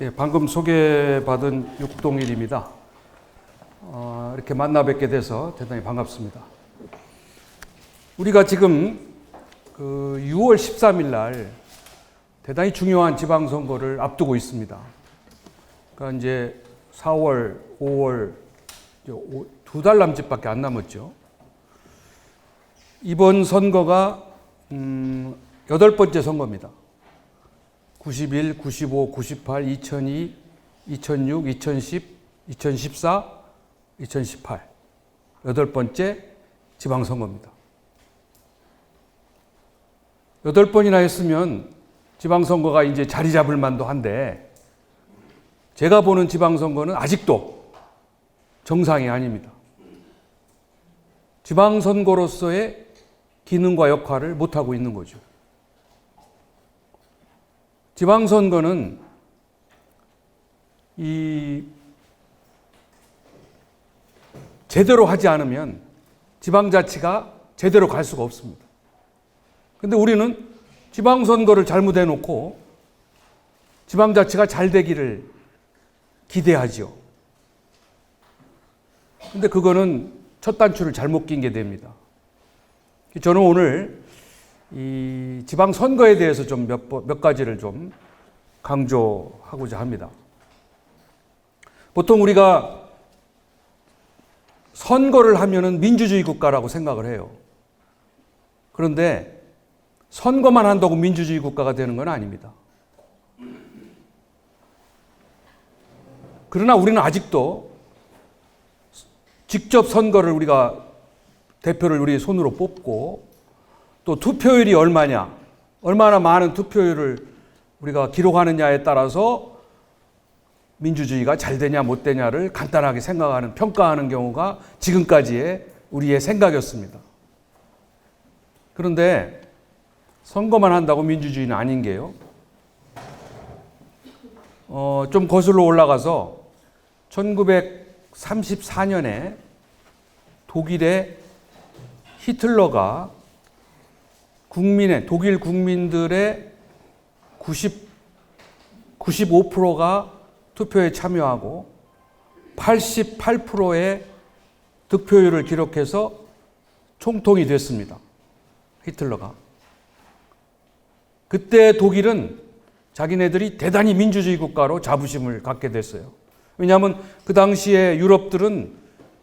예, 방금 소개받은 육동일입니다. 이렇게 만나 뵙게 돼서 대단히 반갑습니다. 우리가 지금 6월 13일 날 대단히 중요한 지방선거를 앞두고 있습니다. 그러니까 이제 4월, 5월, 2달 남짓밖에 안 남았죠. 이번 선거가 8번째 선거입니다. 91, 95, 98, 2002, 2006, 2010, 2014, 2018. 8번째 지방선거입니다. 8번이나 했으면 지방선거가 이제 자리 잡을 만도 한데, 제가 보는 지방선거는 아직도 정상이 아닙니다. 지방선거로서의 기능과 역할을 못하고 있는 거죠. 지방선거는 제대로 하지 않으면 지방자치가 제대로 갈 수가 없습니다. 근데 우리는 지방선거를 잘못해 놓고 지방자치가 잘 되기를 기대하죠. 근데 그거는 첫 단추를 잘못 낀 게 됩니다. 저는 오늘 이 지방선거에 대해서 좀 몇 가지를 좀 강조하고자 합니다. 보통 우리가 선거를 하면은 민주주의 국가라고 생각을 해요. 그런데 선거만 한다고 민주주의 국가가 되는 건 아닙니다. 그러나 우리는 아직도 직접 선거를 우리가 대표를 우리 손으로 뽑고 또 투표율이 얼마나 많은 투표율을 우리가 기록하느냐에 따라서 민주주의가 잘 되냐 못 되냐를 간단하게 평가하는 경우가 지금까지의 우리의 생각이었습니다. 그런데 선거만 한다고 민주주의는 아닌 게요. 좀 거슬러 올라가서 1934년에 독일의 히틀러가 독일 국민들의 95%가 투표에 참여하고 88%의 득표율을 기록해서 총통이 됐습니다. 히틀러가. 그때 독일은 자기네들이 대단히 민주주의 국가로 자부심을 갖게 됐어요. 왜냐하면 그 당시에 유럽들은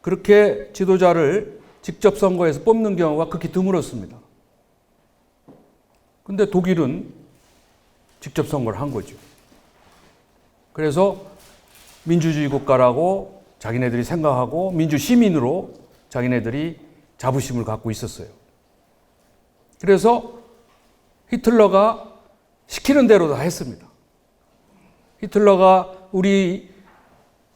그렇게 지도자를 직접 선거에서 뽑는 경우가 극히 드물었습니다. 근데 독일은 직접 선거를 한 거죠. 그래서 민주주의 국가라고 자기네들이 생각하고 민주시민으로 자기네들이 자부심을 갖고 있었어요. 그래서 히틀러가 시키는 대로 다 했습니다. 히틀러가 우리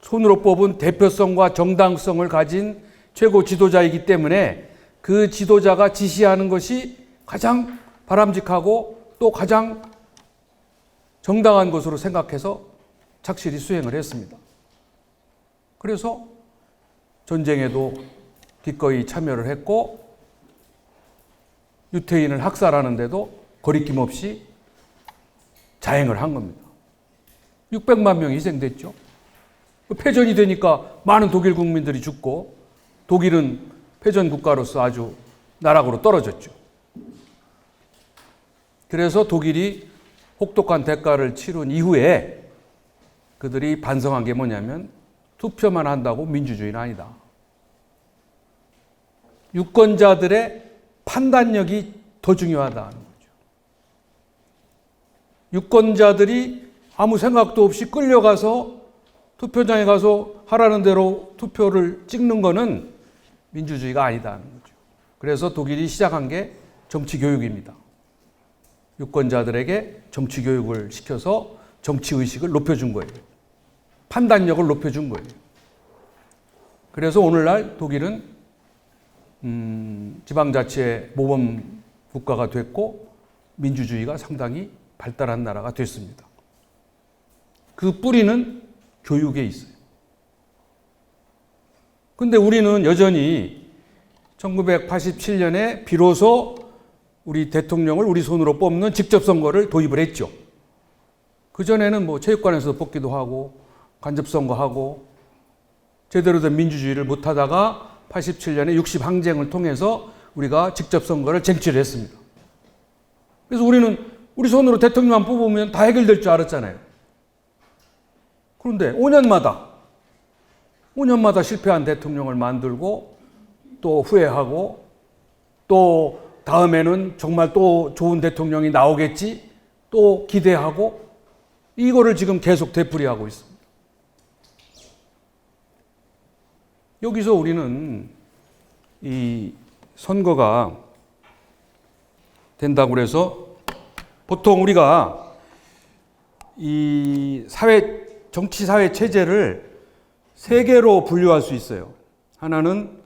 손으로 뽑은 대표성과 정당성을 가진 최고 지도자이기 때문에 그 지도자가 지시하는 것이 가장 바람직하고 또 가장 정당한 것으로 생각해서 착실히 수행을 했습니다. 그래서 전쟁에도 기꺼이 참여를 했고 유태인을 학살하는데도 거리낌 없이 자행을 한 겁니다. 600만 명이 희생됐죠. 패전이 되니까 많은 독일 국민들이 죽고 독일은 패전 국가로서 아주 나락으로 떨어졌죠. 그래서 독일이 혹독한 대가를 치른 이후에 그들이 반성한 게 뭐냐면 투표만 한다고 민주주의는 아니다. 유권자들의 판단력이 더 중요하다는 거죠. 유권자들이 아무 생각도 없이 끌려가서 투표장에 가서 하라는 대로 투표를 찍는 거는 민주주의가 아니다는 거죠. 그래서 독일이 시작한 게 정치교육입니다. 유권자들에게 정치교육을 시켜서 정치의식을 높여준 거예요. 판단력을 높여준 거예요. 그래서 오늘날 독일은 지방자치의 모범 국가가 됐고 민주주의가 상당히 발달한 나라가 됐습니다. 그 뿌리는 교육에 있어요. 근데 우리는 여전히 1987년에 비로소 우리 대통령을 우리 손으로 뽑는 직접 선거를 도입을 했죠. 그전에는 뭐 체육관에서 뽑기도 하고 간접선거하고 제대로 된 민주주의를 못하다가 87년에 60 항쟁을 통해서 우리가 직접 선거를 쟁취를 했습니다. 그래서 우리는 우리 손으로 대통령만 뽑으면 다 해결될 줄 알았잖아요. 그런데 5년마다 실패한 대통령을 만들고 또 후회하고 또 다음에는 정말 또 좋은 대통령이 나오겠지 또 기대하고 이거를 지금 계속 되풀이하고 있습니다. 여기서 우리는 이 선거가 된다고 그래서 보통 우리가 이 정치 사회 체제를 세 개로 분류할 수 있어요. 하나는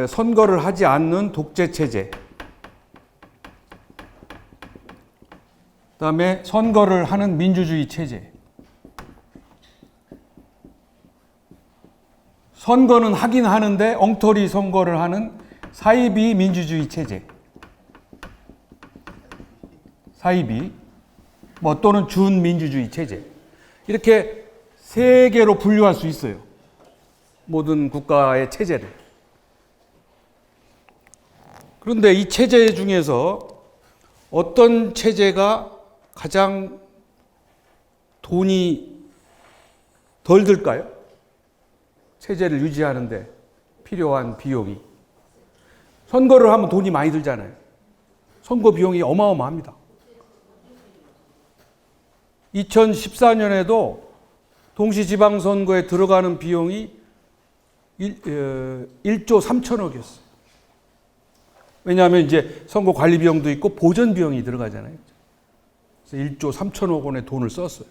선거를 하지 않는 독재 체제. 그다음에 선거를 하는 민주주의 체제. 선거는 하긴 하는데 엉터리 선거를 하는 사이비 민주주의 체제. 사이비 뭐 또는 준민주주의 체제. 이렇게 세 개로 분류할 수 있어요. 모든 국가의 체제를. 그런데 이 체제 중에서 어떤 체제가 가장 돈이 덜 들까요? 체제를 유지하는데 필요한 비용이. 선거를 하면 돈이 많이 들잖아요. 선거 비용이 어마어마합니다. 2014년에도 동시지방선거에 들어가는 비용이 1조 3천억이었어요. 왜냐하면 이제 선거 관리 비용도 있고 보전 비용이 들어가잖아요. 그래서 1조 3천억 원의 돈을 썼어요.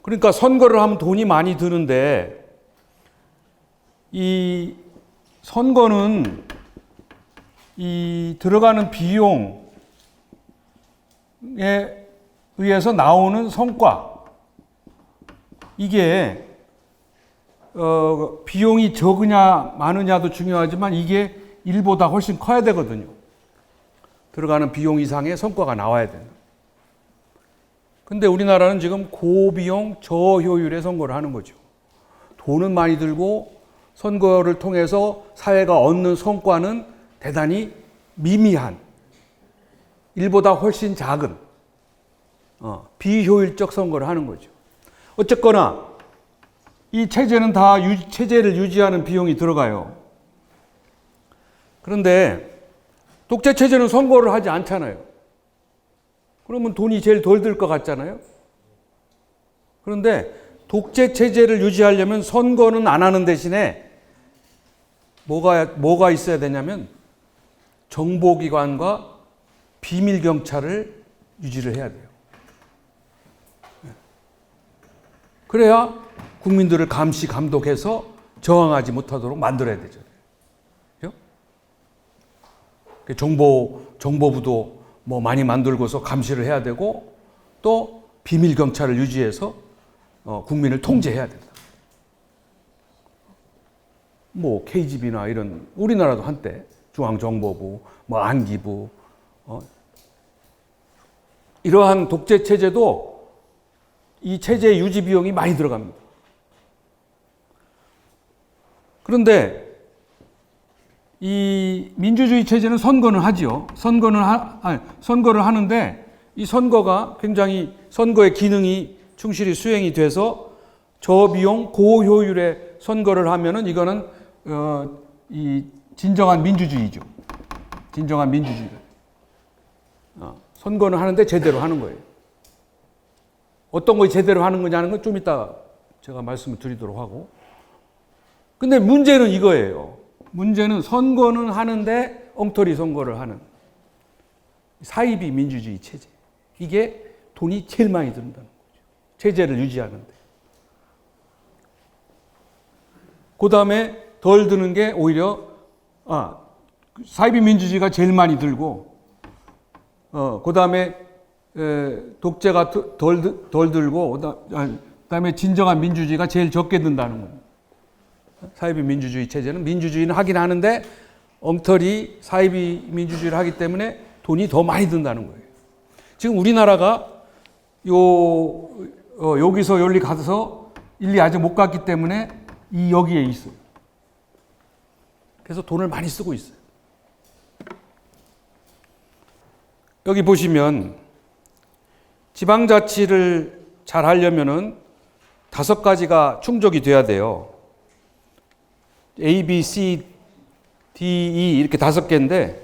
그러니까 선거를 하면 돈이 많이 드는데 이 선거는 이 들어가는 비용에 의해서 나오는 성과 이게 비용이 적으냐 많으냐도 중요하지만 이게 일보다 훨씬 커야 되거든요. 들어가는 비용 이상의 성과가 나와야 돼요. 근데 우리나라는 지금 고비용 저효율의 선거를 하는 거죠. 돈은 많이 들고 선거를 통해서 사회가 얻는 성과는 대단히 미미한, 일보다 훨씬 작은 비효율적 선거를 하는 거죠. 어쨌거나 이 체제는 다 체제를 유지하는 비용이 들어가요. 그런데 독재 체제는 선거를 하지 않잖아요. 그러면 돈이 제일 덜 들 것 같잖아요. 그런데 독재 체제를 유지하려면 선거는 안 하는 대신에 뭐가 있어야 되냐면 정보기관과 비밀경찰을 유지를 해야 돼요. 그래야 국민들을 감시, 감독해서 저항하지 못하도록 만들어야 되죠. 정보부도 뭐 많이 만들고서 감시를 해야 되고 또 비밀경찰을 유지해서 국민을 통제해야 된다. 뭐 KGB나 이런 우리나라도 한때 중앙정보부, 뭐 안기부 이러한 독재 체제도 이 체제의 유지 비용이 많이 들어갑니다. 그런데 이 민주주의 체제는 선거는 하지요. 선거를 하는데 이 선거가 굉장히 선거의 기능이 충실히 수행이 돼서 저비용 고효율의 선거를 하면은 이거는 이 진정한 민주주의죠. 진정한 민주주의. 선거는 하는데 제대로 하는 거예요. 어떤 것이 제대로 하는 거냐는 건 좀 이따 제가 말씀을 드리도록 하고. 근데 문제는 이거예요. 문제는 선거는 하는데 엉터리 선거를 하는 사이비 민주주의 체제. 이게 돈이 제일 많이 든다는 거죠. 체제를 유지하는데. 그 다음에 덜 드는 게 오히려 사이비 민주주의가 제일 많이 들고 그 다음에 독재가 덜 들고 그 다음에 진정한 민주주의가 제일 적게 든다는 겁니다. 사이비 민주주의 체제는 민주주의는 하긴 하는데 엉터리 사이비 민주주의를 하기 때문에 돈이 더 많이 든다는 거예요. 지금 우리나라가 여기서 여기 가서 일리 아직 못 갔기 때문에 여기에 있어요. 그래서 돈을 많이 쓰고 있어요. 여기 보시면 지방자치를 잘 하려면은 5가지가 충족이 돼야 돼요. A, B, C, D, E 이렇게 5개인데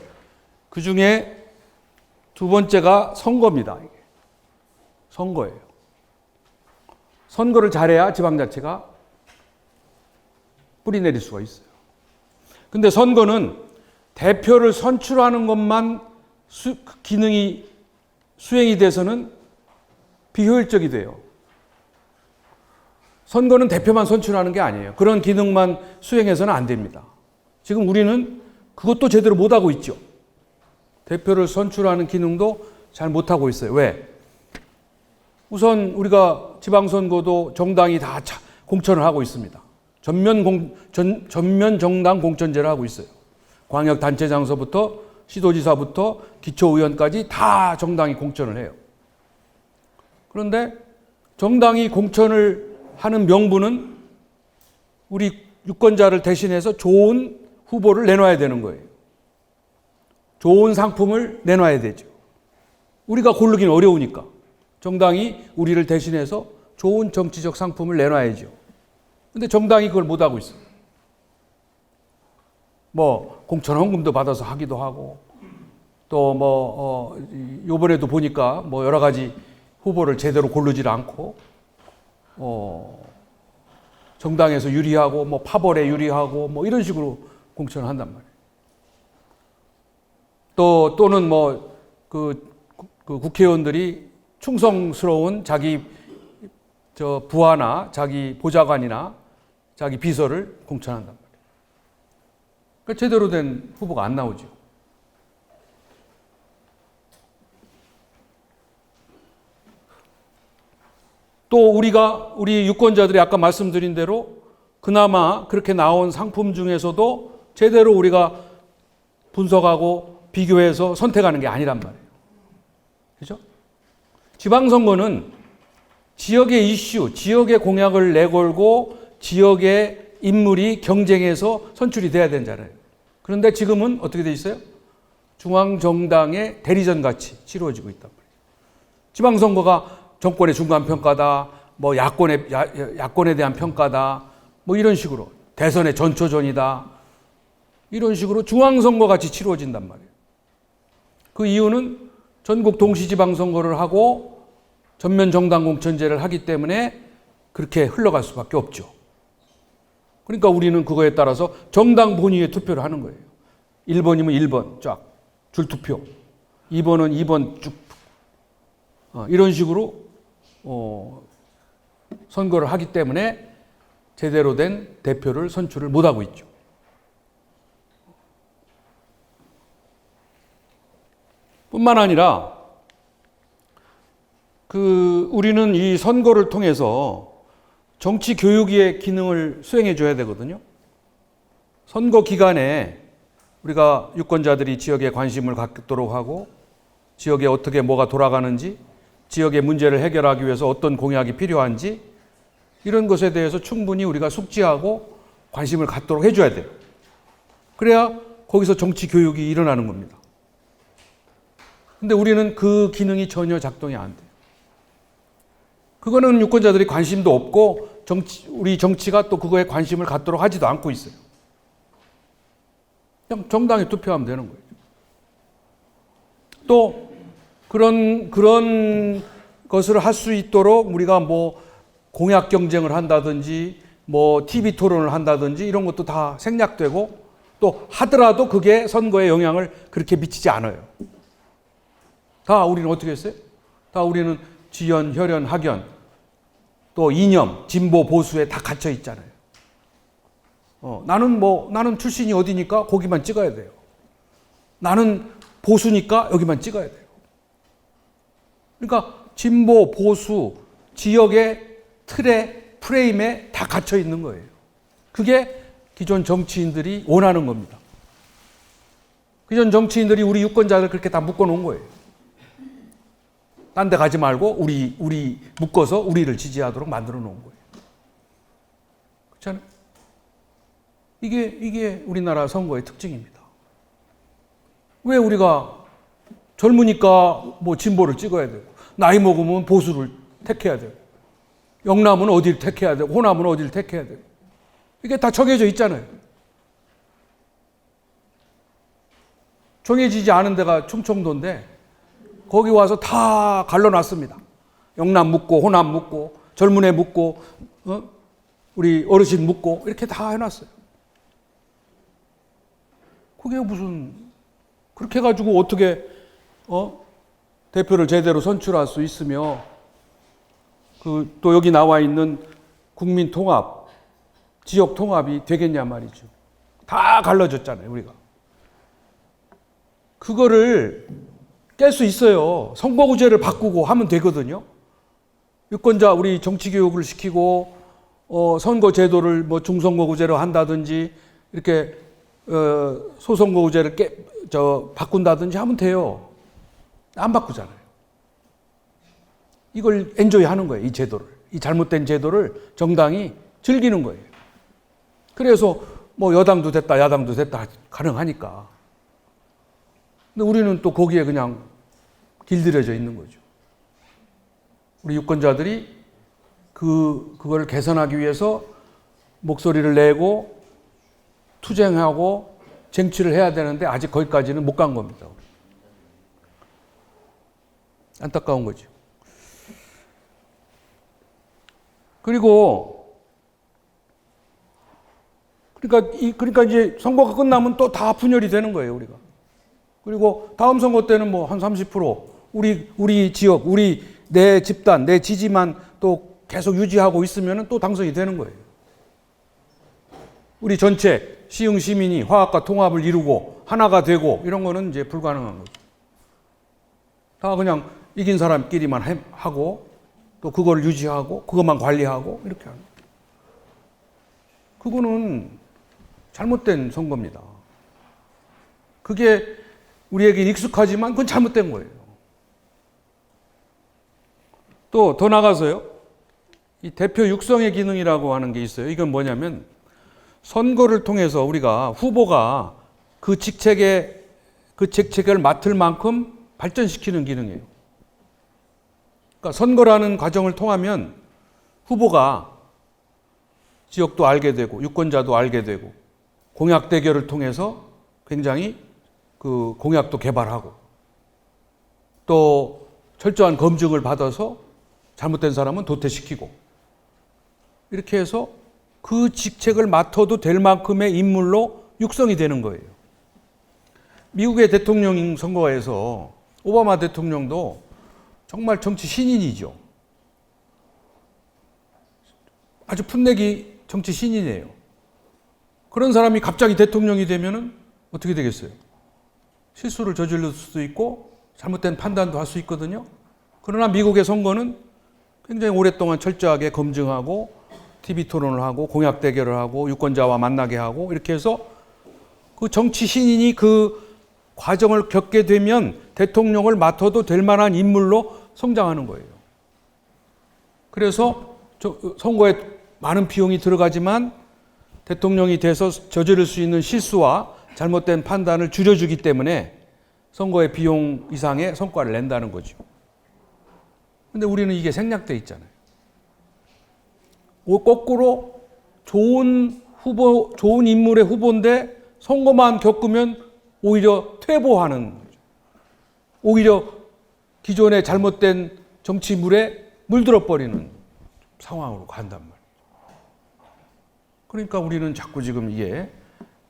그 중에 두 번째가 선거입니다. 이게. 선거예요. 선거를 잘해야 지방자치가 뿌리내릴 수가 있어요. 근데 선거는 대표를 선출하는 것만 기능이 수행이 돼서는 비효율적이 돼요. 선거는 대표만 선출하는 게 아니에요. 그런 기능만 수행해서는 안 됩니다. 지금 우리는 그것도 제대로 못하고 있죠. 대표를 선출하는 기능도 잘 못하고 있어요. 왜? 우선 우리가 지방선거도 정당이 다 공천을 하고 있습니다. 전면 정당 공천제를 하고 있어요. 광역단체장서부터 시도지사부터 기초의원까지 다 정당이 공천을 해요. 그런데 정당이 공천을 하는 명분은 우리 유권자를 대신해서 좋은 후보를 내놔야 되는 거예요. 좋은 상품을 내놔야 되죠. 우리가 고르기는 어려우니까 정당이 우리를 대신해서 좋은 정치적 상품을 내놔야죠. 근데 정당이 그걸 못하고 있어요. 뭐 공천 헌금도 받아서 하기도 하고 또 요번에도 보니까 뭐 여러 가지 후보를 제대로 고르질 않고 정당에서 유리하고 뭐 파벌에 유리하고 뭐 이런 식으로 공천을 한단 말이에요. 또는 그 국회의원들이 충성스러운 자기 부하나 자기 보좌관이나 자기 비서를 공천한단 말이에요. 그러니까 제대로 된 후보가 안 나오죠. 또 우리 유권자들이 아까 말씀드린 대로 그나마 그렇게 나온 상품 중에서도 제대로 우리가 분석하고 비교해서 선택하는 게 아니란 말이에요. 그죠? 지방선거는 지역의 이슈, 지역의 공약을 내걸고 지역의 인물이 경쟁해서 선출이 돼야 되잖아요. 그런데 지금은 어떻게 돼 있어요? 중앙정당의 대리전 같이 치루어지고 있단 말이에요. 지방선거가 정권의 중간평가다, 뭐 야권에 대한 평가다, 뭐 이런 식으로 대선의 전초전이다, 이런 식으로 중앙선거 같이 치루어진단 말이에요. 그 이유는 전국 동시지방선거를 하고 전면 정당 공천제를 하기 때문에 그렇게 흘러갈 수밖에 없죠. 그러니까 우리는 그거에 따라서 정당 본위에 투표를 하는 거예요. 1번이면 1번 쫙 줄투표, 2번은 2번 쭉 이런 식으로 선거를 하기 때문에 제대로 된 대표를 선출을 못하고 있죠. 뿐만 아니라 우리는 이 선거를 통해서 정치 교육의 기능을 수행해 줘야 되거든요. 선거 기간에 우리가 유권자들이 지역에 관심을 갖도록 하고 지역에 어떻게 뭐가 돌아가는지, 지역의 문제를 해결하기 위해서 어떤 공약이 필요한지 이런 것에 대해서 충분히 우리가 숙지하고 관심을 갖도록 해줘야 돼요. 그래야 거기서 정치 교육이 일어나는 겁니다. 근데 우리는 그 기능이 전혀 작동이 안 돼요. 그거는 유권자들이 관심도 없고 우리 정치가 또 그거에 관심을 갖도록 하지도 않고 있어요. 그냥 정당에 투표하면 되는 거예요. 또 그런 것을 할 수 있도록 우리가 뭐 공약 경쟁을 한다든지 뭐 TV 토론을 한다든지 이런 것도 다 생략되고 또 하더라도 그게 선거에 영향을 그렇게 미치지 않아요. 다 우리는 어떻게 했어요? 다 우리는 지연, 혈연, 학연 또 이념, 진보, 보수에 다 갇혀 있잖아요. 나는 출신이 어디니까 거기만 찍어야 돼요. 나는 보수니까 여기만 찍어야 돼요. 그러니까 진보, 보수, 지역의 틀에, 프레임에 다 갇혀 있는 거예요. 그게 기존 정치인들이 원하는 겁니다. 기존 정치인들이 우리 유권자들 그렇게 다 묶어놓은 거예요. 딴 데 가지 말고 우리 묶어서 우리를 지지하도록 만들어 놓은 거예요. 그렇잖아요? 이게 우리나라 선거의 특징입니다. 왜 우리가 젊으니까 뭐 진보를 찍어야 되고, 나이 먹으면 보수를 택해야 되고, 영남은 어디를 택해야 되고, 호남은 어디를 택해야 되고, 이게 다 정해져 있잖아요. 정해지지 않은 데가 충청도인데 거기 와서 다 갈라놨습니다. 영남 묻고 호남 묻고 젊은 애 묻고 우리 어르신 묻고 이렇게 다 해놨어요. 그게 무슨 그렇게 해가지고 어떻게 대표를 제대로 선출할 수 있으며 또 여기 나와 있는 국민 통합, 지역 통합이 되겠냐 말이죠. 다 갈라졌잖아요, 우리가. 그거를 깰 수 있어요. 선거구제를 바꾸고 하면 되거든요. 유권자 우리 정치교육을 시키고 선거제도를 뭐 중선거구제로 한다든지 이렇게 소선거구제를 바꾼다든지 하면 돼요. 안 바꾸잖아요. 이걸 엔조이 하는 거예요. 이 제도를. 이 잘못된 제도를 정당이 즐기는 거예요. 그래서 뭐 여당도 됐다 야당도 됐다 가능하니까. 근데 우리는 또 거기에 그냥 길들여져 있는 거죠. 우리 유권자들이 그걸 개선하기 위해서 목소리를 내고 투쟁하고 쟁취를 해야 되는데 아직 거기까지는 못 간 겁니다. 안타까운 거죠. 그러니까 이제 선거가 끝나면 또 다 분열이 되는 거예요, 우리가. 그리고 다음 선거 때는 뭐 한 30% 우리 지역, 내 집단, 내 지지만 또 계속 유지하고 있으면 또 당선이 되는 거예요. 우리 전체 시흥 시민이 화합과 통합을 이루고 하나가 되고 이런 거는 이제 불가능한 거죠. 다 그냥 이긴 사람끼리만 하고 또 그걸 유지하고 그것만 관리하고 이렇게 하는 거예요. 그거는 잘못된 선거입니다. 그게 우리에게 익숙하지만 그건 잘못된 거예요. 또 더 나가서요. 이 대표 육성의 기능이라고 하는 게 있어요. 이건 뭐냐면 선거를 통해서 우리가 후보가 그 직책을 맡을 만큼 발전시키는 기능이에요. 그러니까 선거라는 과정을 통하면 후보가 지역도 알게 되고 유권자도 알게 되고 공약 대결을 통해서 굉장히 그 공약도 개발하고 또 철저한 검증을 받아서 잘못된 사람은 도태시키고 이렇게 해서 그 직책을 맡아도 될 만큼의 인물로 육성이 되는 거예요. 미국의 대통령 선거에서 오바마 대통령도 정말 정치 신인이죠. 아주 풋내기 정치 신인이에요. 그런 사람이 갑자기 대통령이 되면은 어떻게 되겠어요? 실수를 저지를 수도 있고 잘못된 판단도 할 수 있거든요. 그러나 미국의 선거는 굉장히 오랫동안 철저하게 검증하고 TV 토론을 하고 공약 대결을 하고 유권자와 만나게 하고 이렇게 해서 그 정치 신인이 그 과정을 겪게 되면 대통령을 맡아도 될 만한 인물로 성장하는 거예요. 그래서 선거에 많은 비용이 들어가지만 대통령이 돼서 저지를 수 있는 실수와 잘못된 판단을 줄여주기 때문에 선거의 비용 이상의 성과를 낸다는 거죠. 근데 우리는 이게 생략돼 있잖아요. 거꾸로 좋은 인물의 후보인데 선거만 겪으면 오히려 퇴보하는 거죠. 오히려 기존의 잘못된 정치물에 물들어 버리는 상황으로 간단 말이에요. 그러니까 우리는 자꾸 지금 이게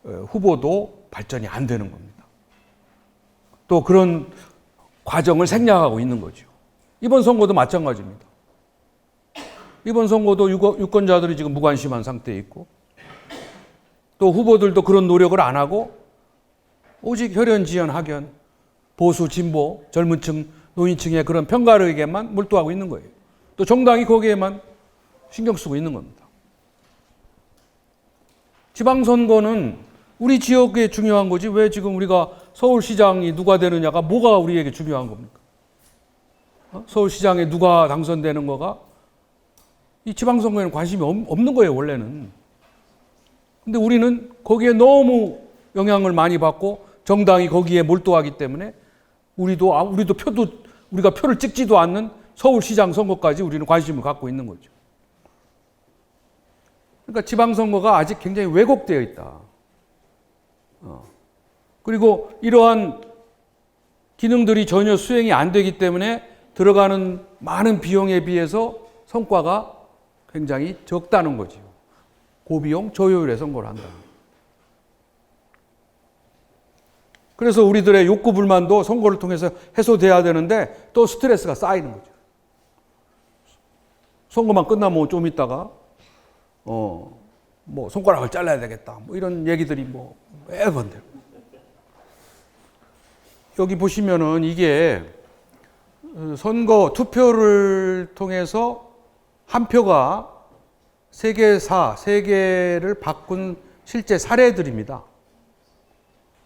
후보도 발전이 안 되는 겁니다. 또 그런 과정을 생략하고 있는 거죠. 이번 선거도 마찬가지입니다. 이번 선거도 유권자들이 지금 무관심한 상태에 있고 또 후보들도 그런 노력을 안 하고 오직 혈연지연 학연, 보수, 진보, 젊은 층, 노인층의 그런 편가르기에만 몰두하고 있는 거예요. 또 정당이 거기에만 신경 쓰고 있는 겁니다. 지방선거는 우리 지역에 중요한 거지 왜 지금 우리가 서울시장이 누가 되느냐가 뭐가 우리에게 중요한 겁니까? 서울시장에 누가 당선되는 거가 이 지방선거에는 관심이 없는 거예요, 원래는. 근데 우리는 거기에 너무 영향을 많이 받고 정당이 거기에 몰두하기 때문에 우리도 우리가 표를 찍지도 않는 서울시장 선거까지 우리는 관심을 갖고 있는 거죠. 그러니까 지방선거가 아직 굉장히 왜곡되어 있다. 그리고 이러한 기능들이 전혀 수행이 안 되기 때문에 들어가는 많은 비용에 비해서 성과가 굉장히 적다는 거죠. 고비용 저효율의 선거를 한다. 그래서 우리들의 욕구 불만도 선거를 통해서 해소돼야 되는데 또 스트레스가 쌓이는 거죠. 선거만 끝나면 좀 있다가 뭐 손가락을 잘라야 되겠다. 뭐 이런 얘기들이 뭐 매번 돼요. 여기 보시면은 이게 선거 투표를 통해서 한 표가 세계를 바꾼 실제 사례들입니다.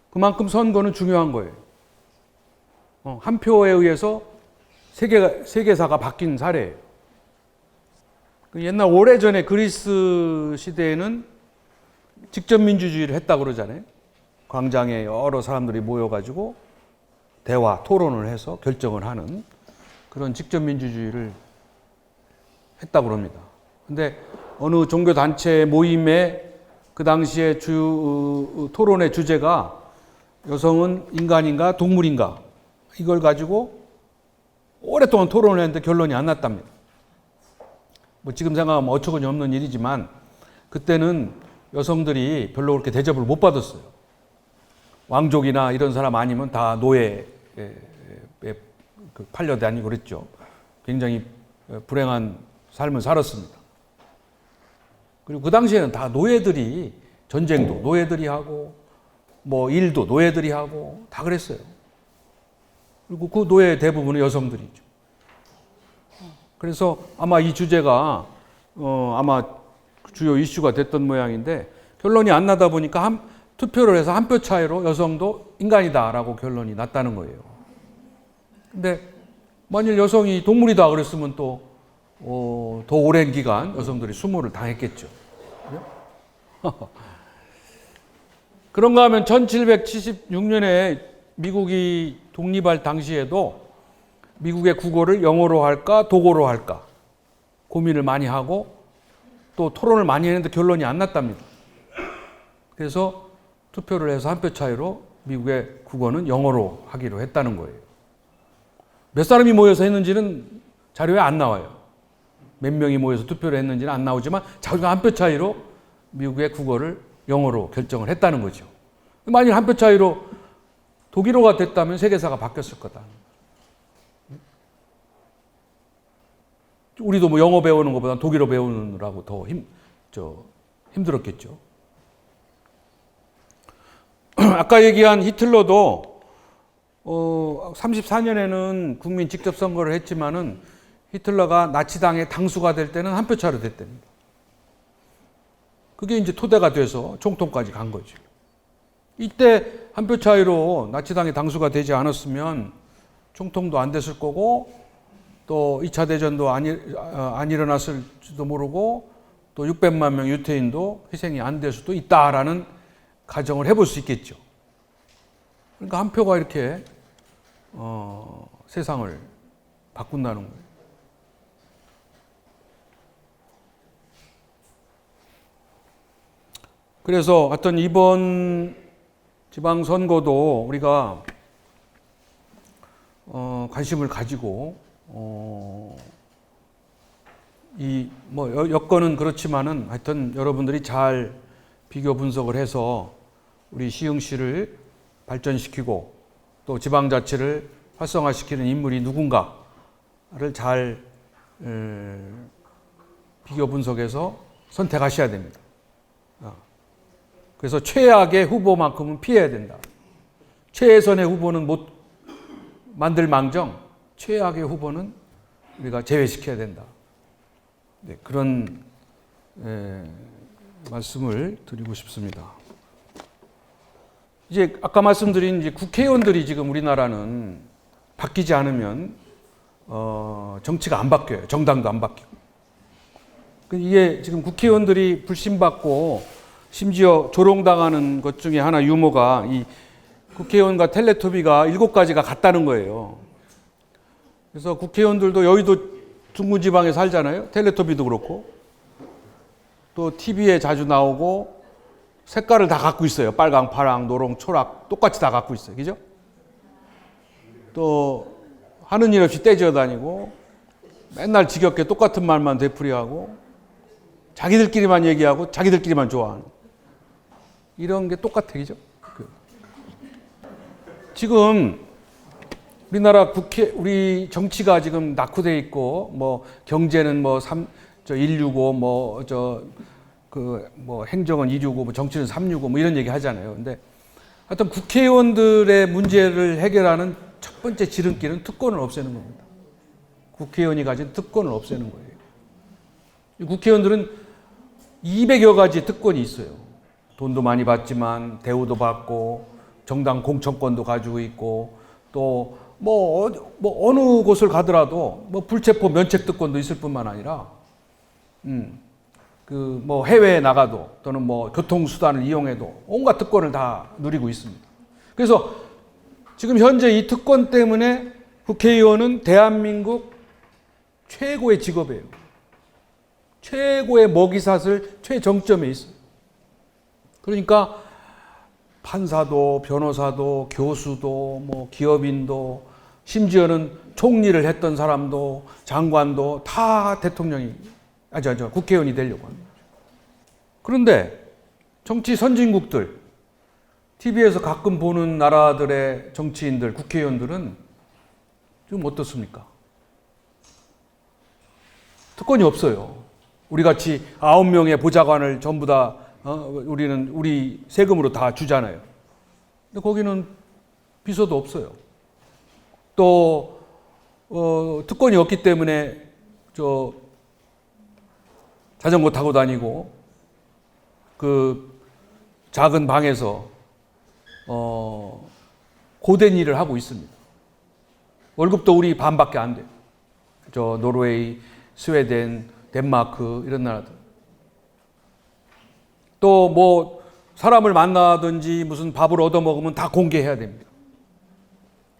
그만큼 선거는 중요한 거예요. 한 표에 의해서 세계사가 바뀐 사례예요. 옛날 오래전에 그리스 시대에는 직접 민주주의를 했다고 그러잖아요. 광장에 여러 사람들이 모여가지고 대화, 토론을 해서 결정을 하는 그런 직접 민주주의를 했다고 그럽니다. 근데 어느 종교단체 모임에 그 당시에 토론의 주제가 여성은 인간인가 동물인가 이걸 가지고 오랫동안 토론을 했는데 결론이 안 났답니다. 뭐 지금 생각하면 어처구니 없는 일이지만 그때는 여성들이 별로 그렇게 대접을 못 받았어요. 왕족이나 이런 사람 아니면 다 노예에 팔려 다니고 그랬죠. 굉장히 불행한 삶을 살았습니다. 그리고 그 당시에는 다 노예들이 전쟁도 노예들이 하고 뭐 일도 노예들이 하고 다 그랬어요. 그리고 그 노예 대부분은 여성들이죠. 그래서 아마 이 주제가 아마 주요 이슈가 됐던 모양인데 결론이 안 나다 보니까 투표를 해서 한 표 차이로 여성도 인간이다라고 결론이 났다는 거예요. 근데 만일 여성이 동물이다 그랬으면 또 더 오랜 기간 여성들이 수모를 당했겠죠. 그런가 하면 1776년에 미국이 독립할 당시에도 미국의 국어를 영어로 할까 독어로 할까 고민을 많이 하고 또 토론을 많이 했는데 결론이 안 났답니다. 그래서 투표를 해서 한 표 차이로 미국의 국어는 영어로 하기로 했다는 거예요. 몇 사람이 모여서 했는지는 자료에 안 나와요. 몇 명이 모여서 투표를 했는지는 안 나오지만 자기가 한 표 차이로 미국의 국어를 영어로 결정을 했다는 거죠. 만일 한 표 차이로 독일어가 됐다면 세계사가 바뀌었을 거다. 우리도 뭐 영어 배우는 것보다 독일어 배우느라고 더 힘들었겠죠. 아까 얘기한 히틀러도 34년에는 국민 직접 선거를 했지만은 히틀러가 나치당의 당수가 될 때는 한 표 차로 됐답니다. 그게 이제 토대가 돼서 총통까지 간 거죠. 이때 한 표 차이로 나치당의 당수가 되지 않았으면 총통도 안 됐을 거고 또 2차 대전도 안 일어났을지도 모르고 또 600만 명 유태인도 희생이 안 될 수도 있다라는 가정을 해볼 수 있겠죠. 그러니까 한 표가 이렇게 세상을 바꾼다는 거예요. 그래서 하여튼 이번 지방선거도 우리가 관심을 가지고 이 뭐 여건은 그렇지만은 하여튼 여러분들이 잘 비교 분석을 해서 우리 시흥시를 발전시키고 또 지방자치를 활성화시키는 인물이 누군가를 잘 비교 분석해서 선택하셔야 됩니다. 그래서 최악의 후보만큼은 피해야 된다. 최선의 후보는 못 만들 망정 최악의 후보는 우리가 제외시켜야 된다. 네, 그런 말씀을 드리고 싶습니다. 이제 아까 말씀드린 이제 국회의원들이 지금 우리나라는 바뀌지 않으면 정치가 안 바뀌어요. 정당도 안 바뀌고. 이게 지금 국회의원들이 불신받고 심지어 조롱당하는 것 중에 하나 유머가 이 국회의원과 텔레토비가 7가지가 같다는 거예요. 그래서 국회의원들도 여의도 중부지방에 살잖아요. 텔레토비도 그렇고. 또 TV에 자주 나오고 색깔을 다 갖고 있어요. 빨강, 파랑, 노랑, 초록 똑같이 다 갖고 있어요. 그죠? 또 하는 일 없이 떼지어 다니고 맨날 지겹게 똑같은 말만 되풀이하고 자기들끼리만 얘기하고 자기들끼리만 좋아하는 이런 게 똑같아. 그죠? 지금 우리나라 우리 정치가 지금 낙후돼 있고, 뭐, 경제는 뭐, 165, 행정은 265, 뭐 정치는 365, 뭐 이런 얘기 하잖아요. 근데 하여튼 국회의원들의 문제를 해결하는 첫 번째 지름길은 특권을 없애는 겁니다. 국회의원이 가진 특권을 없애는 거예요. 국회의원들은 200여 가지 특권이 있어요. 돈도 많이 받지만, 대우도 받고, 정당 공천권도 가지고 있고, 또 어느 곳을 가더라도 뭐 불체포 면책 특권도 있을 뿐만 아니라 해외에 나가도 또는 뭐 교통수단을 이용해도 온갖 특권을 다 누리고 있습니다. 그래서 지금 현재 이 특권 때문에 국회의원은 대한민국 최고의 직업이에요. 최고의 먹이사슬 최정점에 있어요. 그러니까 판사도 변호사도 교수도 뭐 기업인도 심지어는 총리를 했던 사람도 장관도 다 대통령이 국회의원이 되려고 합니다. 그런데 정치 선진국들 TV에서 가끔 보는 나라들의 정치인들 국회의원들은 좀 어떻습니까? 특권이 없어요. 우리같이 9명의 보좌관을 전부 다 우리는 우리 세금으로 다 주잖아요. 근데 거기는 비서도 없어요. 또 특권이 없기 때문에 자전거 타고 다니고 그 작은 방에서 고된 일을 하고 있습니다. 월급도 우리 반밖에 안 돼요. 노르웨이, 스웨덴, 덴마크 이런 나라들. 또 뭐 사람을 만나든지 무슨 밥을 얻어먹으면 다 공개해야 됩니다.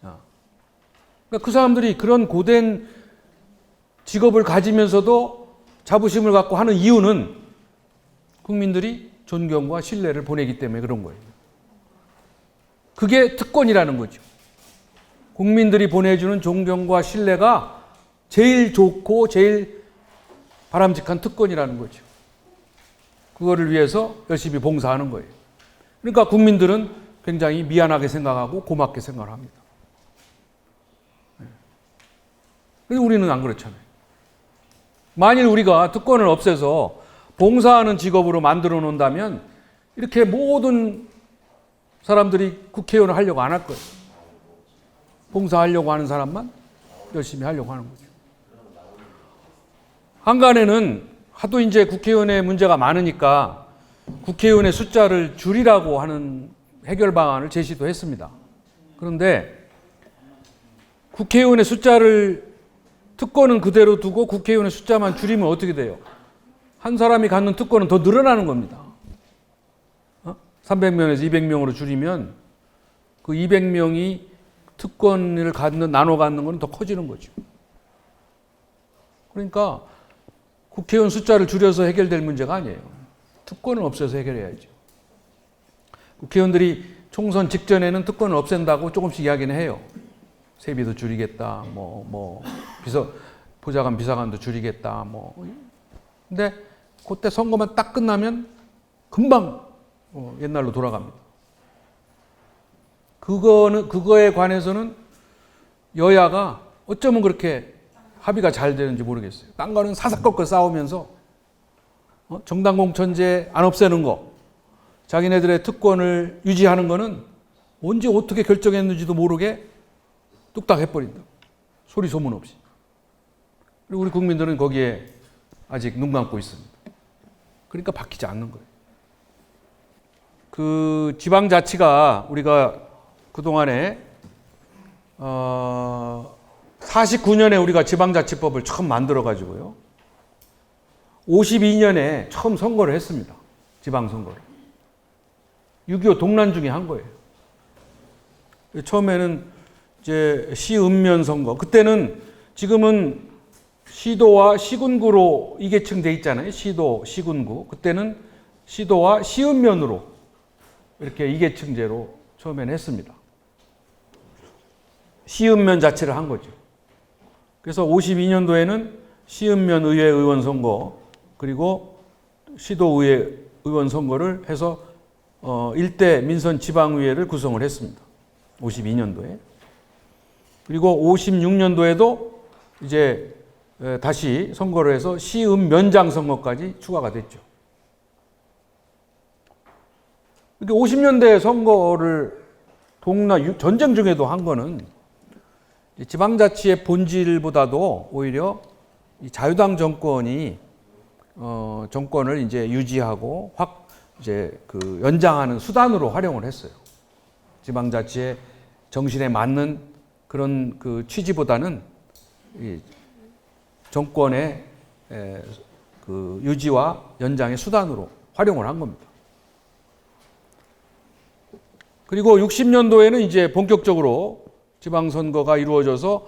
그러니까 그 사람들이 그런 고된 직업을 가지면서도 자부심을 갖고 하는 이유는 국민들이 존경과 신뢰를 보내기 때문에 그런 거예요. 그게 특권이라는 거죠. 국민들이 보내주는 존경과 신뢰가 제일 좋고 제일 바람직한 특권이라는 거죠. 그거를 위해서 열심히 봉사하는 거예요. 그러니까 국민들은 굉장히 미안하게 생각하고 고맙게 생각을 합니다. 근데 우리는 안 그렇잖아요. 만일 우리가 특권을 없애서 봉사하는 직업으로 만들어 놓는다면 이렇게 모든 사람들이 국회의원을 하려고 안 할 거예요. 봉사하려고 하는 사람만 열심히 하려고 하는 거죠. 한간에는 하도 이제 국회의원의 문제가 많으니까 국회의원의 숫자를 줄이라고 하는 해결 방안을 제시도 했습니다. 그런데 국회의원의 숫자를 특권은 그대로 두고 국회의원의 숫자만 줄이면 어떻게 돼요? 한 사람이 갖는 특권은 더 늘어나는 겁니다. 300명에서 200명으로 줄이면 그 200명이 특권을 나눠 갖는 건 더 커지는 거죠. 그러니까 국회의원 숫자를 줄여서 해결될 문제가 아니에요. 특권을 없애서 해결해야죠. 국회의원들이 총선 직전에는 특권을 없앤다고 조금씩 이야기는 해요. 세비도 줄이겠다, 보좌관, 비서관도 줄이겠다, 근데 그때 선거만 딱 끝나면 금방 옛날로 돌아갑니다. 그거에 관해서는 여야가 어쩌면 그렇게 합의가 잘 되는지 모르겠어요. 딴 거는 사사건건 싸우면서 정당 공천제 안 없애는 거, 자기네들의 특권을 유지하는 거는 언제 어떻게 결정했는지도 모르게 뚝딱 해버린다. 소리 소문 없이. 그리고 우리 국민들은 거기에 아직 눈 감고 있습니다. 그러니까 바뀌지 않는 거예요. 그 지방자치가 우리가 그동안에 49년에 우리가 지방자치법을 처음 만들어 가지고요. 52년에 처음 선거를 했습니다. 지방선거를. 6.25 동란 중에 한 거예요. 처음에는 이제 시읍면 선거. 그때는 지금은 시도와 시군구로 이계층 돼 있잖아요. 시도, 시군구. 그때는 시도와 시읍면으로 이렇게 이계층제로 처음에는 했습니다. 시읍면 자치를 한 거죠. 그래서 52년도에는 시읍면 의회 의원 선거 그리고 시도의회 의원 선거를 해서 일대 민선 지방의회를 구성을 했습니다. 52년도에. 그리고 56년도에도 이제 다시 선거를 해서 시읍면장 선거까지 추가가 됐죠. 그러니까 50년대 선거를 전쟁 중에도 한 거는 지방자치의 본질보다도 오히려 이 자유당 정권이 정권을 이제 유지하고 이제 그 연장하는 수단으로 활용을 했어요. 지방자치의 정신에 맞는 그런 그 취지보다는 이 정권의 그 유지와 연장의 수단으로 활용을 한 겁니다. 그리고 60년도에는 이제 본격적으로 지방선거가 이루어져서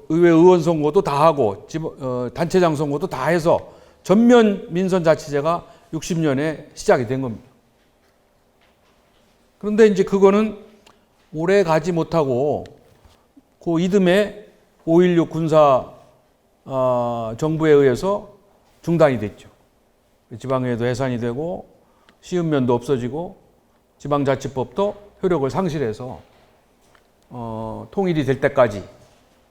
의회 의원 선거도 다 하고 단체장 선거도 다 해서 전면 민선자치제가 60년에 시작이 된 겁니다. 그런데 이제 그거는 오래 가지 못하고 그 이듬해 5.16 군사 정부에 의해서 중단이 됐죠. 지방의회도 해산이 되고 시읍면도 없어지고 지방자치법도 효력을 상실해서 통일이 될 때까지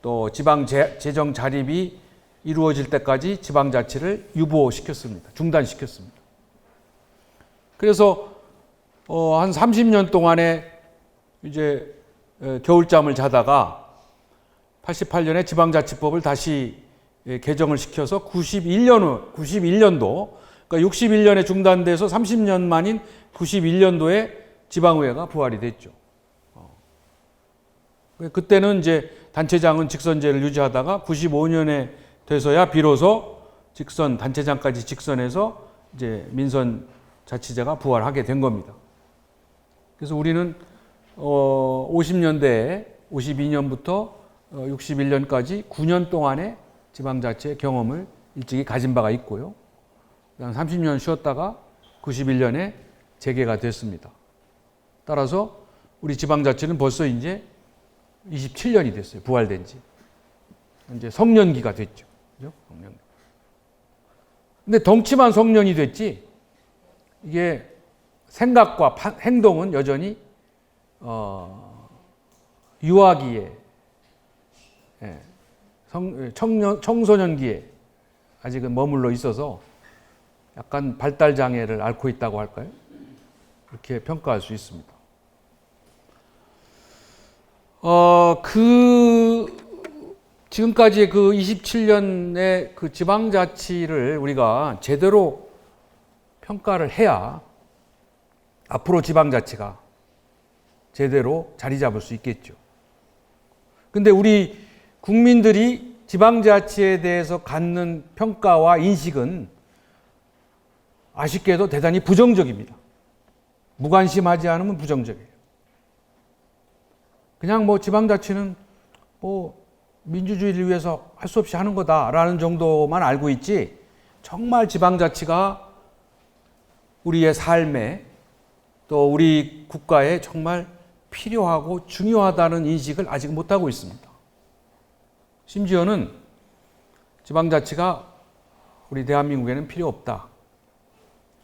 또 지방 재정 자립이 이루어질 때까지 지방자치를 유보시켰습니다. 중단시켰습니다. 그래서 한 30년 동안에 이제 겨울잠을 자다가 88년에 지방자치법을 다시 개정을 시켜서 91년도 그러니까 61년에 중단돼서 30년 만인 91년도에 지방의회가 부활이 됐죠. 그때는 이제 단체장은 직선제를 유지하다가 95년에 돼서야 비로소 단체장까지 직선해서 이제 민선 자치제가 부활하게 된 겁니다. 그래서 우리는 50년대에 52년부터 61년까지 9년 동안의 지방자치의 경험을 일찍이 가진 바가 있고요. 그다음 30년 쉬었다가 91년에 재개가 됐습니다. 따라서 우리 지방자치는 벌써 이제 27년이 됐어요. 부활된 지. 이제 성년기가 됐죠. 그죠? 성년기. 근데 덩치만 성년이 됐지, 이게 생각과 행동은 여전히, 유아기에, 청소년기에 아직은 머물러 있어서 약간 발달장애를 앓고 있다고 할까요? 그렇게 평가할 수 있습니다. 지금까지 그 27년의 그 지방자치를 우리가 제대로 평가를 해야 앞으로 지방자치가 제대로 자리 잡을 수 있겠죠. 근데 우리 국민들이 지방자치에 대해서 갖는 평가와 인식은 아쉽게도 대단히 부정적입니다. 무관심하지 않으면 부정적이에요. 그냥 뭐 지방자치는 뭐 민주주의를 위해서 할 수 없이 하는 거다라는 정도만 알고 있지, 정말 지방자치가 우리의 삶에 또 우리 국가에 정말 필요하고 중요하다는 인식을 아직 못하고 있습니다. 심지어는 지방자치가 우리 대한민국에는 필요 없다.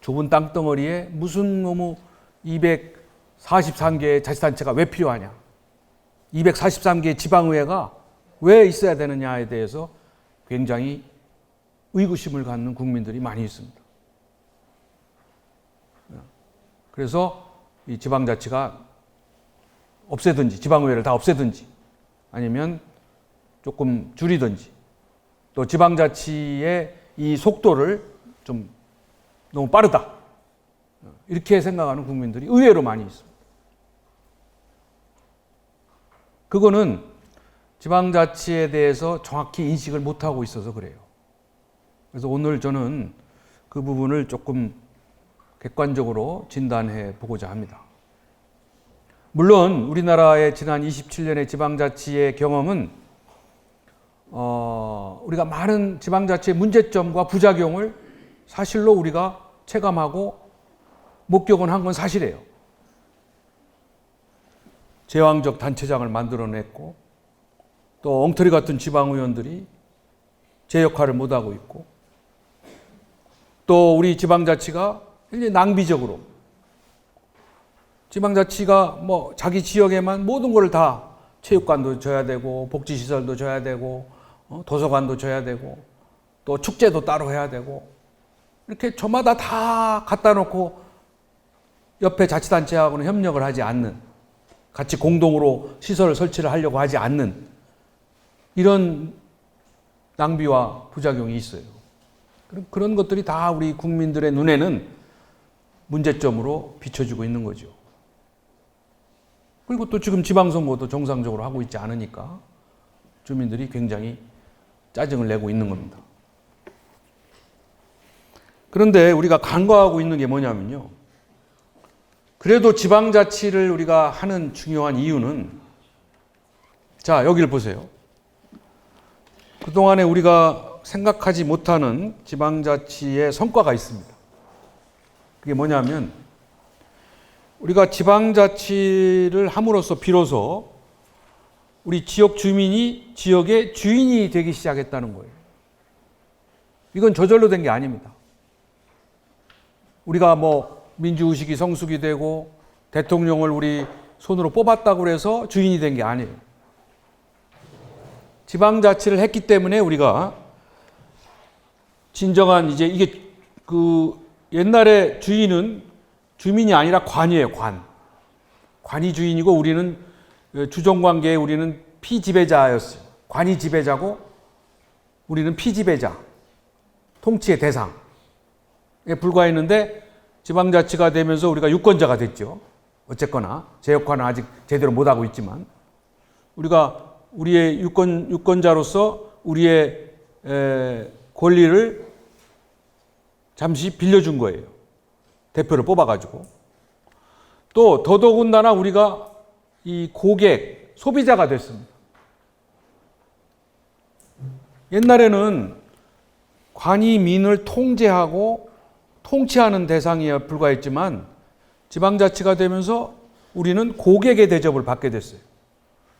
좁은 땅덩어리에 무슨 243개의 자치단체가 왜 필요하냐, 243개의 지방의회가 왜 있어야 되느냐에 대해서 굉장히 의구심을 갖는 국민들이 많이 있습니다. 그래서 이 지방자치가 없애든지, 지방의회를 다 없애든지, 아니면 조금 줄이든지, 또 지방자치의 이 속도를 좀 너무 빠르다, 이렇게 생각하는 국민들이 의외로 많이 있습니다. 그거는 지방자치에 대해서 정확히 인식을 못하고 있어서 그래요. 그래서 오늘 저는 그 부분을 조금 객관적으로 진단해 보고자 합니다. 물론 우리나라의 지난 27년의 지방자치의 경험은 우리가 많은 지방자치의 문제점과 부작용을 사실로 우리가 체감하고 목격은 한 건 사실이에요. 제왕적 단체장을 만들어냈고 또 엉터리 같은 지방의원들이 제 역할을 못하고 있고 또 우리 지방자치가 굉장히 낭비적으로 지방자치가 뭐 자기 지역에만 모든 걸 다 체육관도 줘야 되고 복지시설도 줘야 되고 도서관도 줘야 되고 또 축제도 따로 해야 되고 이렇게 저마다 다 갖다 놓고 옆에 자치단체하고는 협력을 하지 않는 같이 공동으로 시설을 설치를 하려고 하지 않는 이런 낭비와 부작용이 있어요. 그런 것들이 다 우리 국민들의 눈에는 문제점으로 비춰지고 있는 거죠. 그리고 또 지금 지방선거도 정상적으로 하고 있지 않으니까 주민들이 굉장히 짜증을 내고 있는 겁니다. 그런데 우리가 간과하고 있는 게 뭐냐면요. 그래도 지방자치를 우리가 하는 중요한 이유는 자, 여기를 보세요. 그동안에 우리가 생각하지 못하는 지방자치의 성과가 있습니다. 그게 뭐냐면 우리가 지방자치를 함으로써 비로소 우리 지역 주민이 지역의 주인이 되기 시작했다는 거예요. 이건 저절로 된 게 아닙니다. 우리가 뭐 민주의식이 성숙이 되고 대통령을 우리 손으로 뽑았다고 해서 주인이 된 게 아니에요. 지방자치를 했기 때문에 우리가 진정한 이제 이게 그 옛날에 주인은 주민이 아니라 관이에요, 관. 관이 주인이고 우리는 주종관계에 우리는 피지배자였어요. 관이 지배자고 우리는 피지배자, 통치의 대상에 불과했는데 지방자치가 되면서 우리가 유권자가 됐죠. 어쨌거나 제 역할은 아직 제대로 못하고 있지만 우리가 우리의 유권자로서 우리의 권리를 잠시 빌려준 거예요. 대표를 뽑아가지고. 또 더더군다나 우리가 이 고객, 소비자가 됐습니다. 옛날에는 관이 민을 통제하고 통치하는 대상에 불과했지만 지방자치가 되면서 우리는 고객의 대접을 받게 됐어요.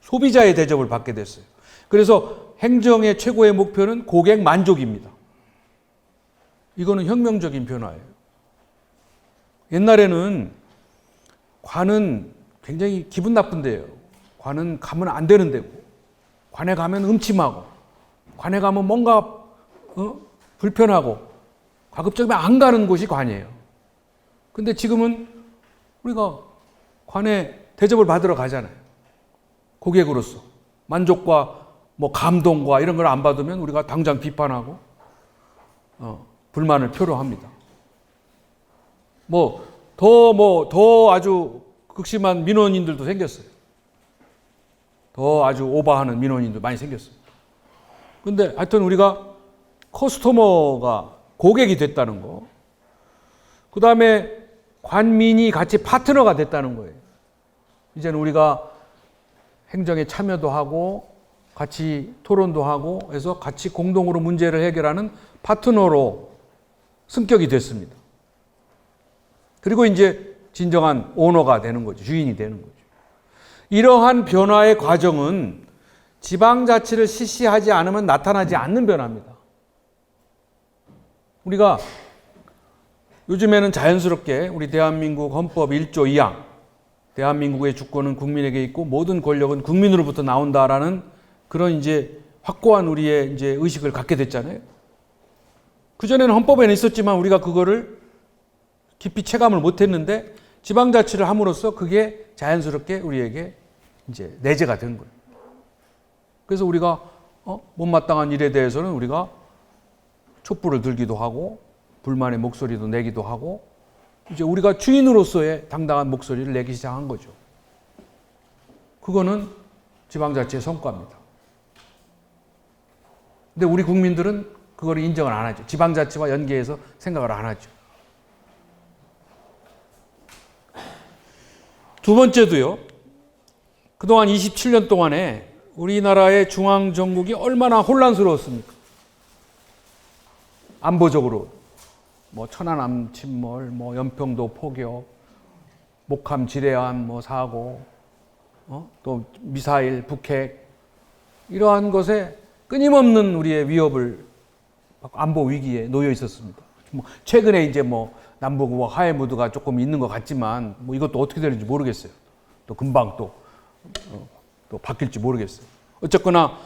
소비자의 대접을 받게 됐어요. 그래서 행정의 최고의 목표는 고객 만족입니다. 이거는 혁명적인 변화예요. 옛날에는 관은 굉장히 기분 나쁜 데예요. 관은 가면 안 되는 데고, 관에 가면 음침하고, 관에 가면 뭔가 불편하고, 가급적이면 안 가는 곳이 관이에요. 근데 지금은 우리가 관에 대접을 받으러 가잖아요. 고객으로서. 만족과 뭐 감동과 이런 걸 안 받으면 우리가 당장 비판하고, 불만을 표로합니다. 더 아주 극심한 민원인들도 생겼어요. 더 아주 오버하는 민원인도 많이 생겼어요. 근데 하여튼 우리가 커스터머가 고객이 됐다는 거. 그 다음에 관민이 같이 파트너가 됐다는 거예요. 이제는 우리가 행정에 참여도 하고 같이 토론도 하고 해서 같이 공동으로 문제를 해결하는 파트너로 승격이 됐습니다. 그리고 이제 진정한 오너가 되는 거죠. 주인이 되는 거죠. 이러한 변화의 과정은 지방자치를 실시하지 않으면 나타나지 않는 변화입니다. 우리가 요즘에는 자연스럽게 우리 대한민국 헌법 1조 2항 대한민국의 주권은 국민에게 있고 모든 권력은 국민으로부터 나온다라는 그런 이제 확고한 우리의 이제 의식을 갖게 됐잖아요. 그전에는 헌법에는 있었지만 우리가 그거를 깊이 체감을 못했는데 지방자치를 함으로써 그게 자연스럽게 우리에게 이제 내재가 된 거예요. 그래서 우리가 못마땅한 일에 대해서는 우리가 촛불을 들기도 하고 불만의 목소리도 내기도 하고 이제 우리가 주인으로서의 당당한 목소리를 내기 시작한 거죠. 그거는 지방자치의 성과입니다. 근데 우리 국민들은 그걸 인정을 안 하죠. 지방자치와 연계해서 생각을 안 하죠. 두 번째도요. 그동안 27년 동안에 우리나라의 중앙정국이 얼마나 혼란스러웠습니까? 안보적으로 뭐 천안함 침몰, 뭐 연평도 포격, 목함 지뢰함 뭐 사고, 또 미사일 북핵 이러한 것에 끊임없는 우리의 위협을 안보 위기에 놓여 있었습니다. 뭐 최근에 이제 뭐 남북 화해 무드가 조금 있는 것 같지만 뭐 이것도 어떻게 되는지 모르겠어요. 또 금방 또 바뀔지 모르겠어요. 어쨌거나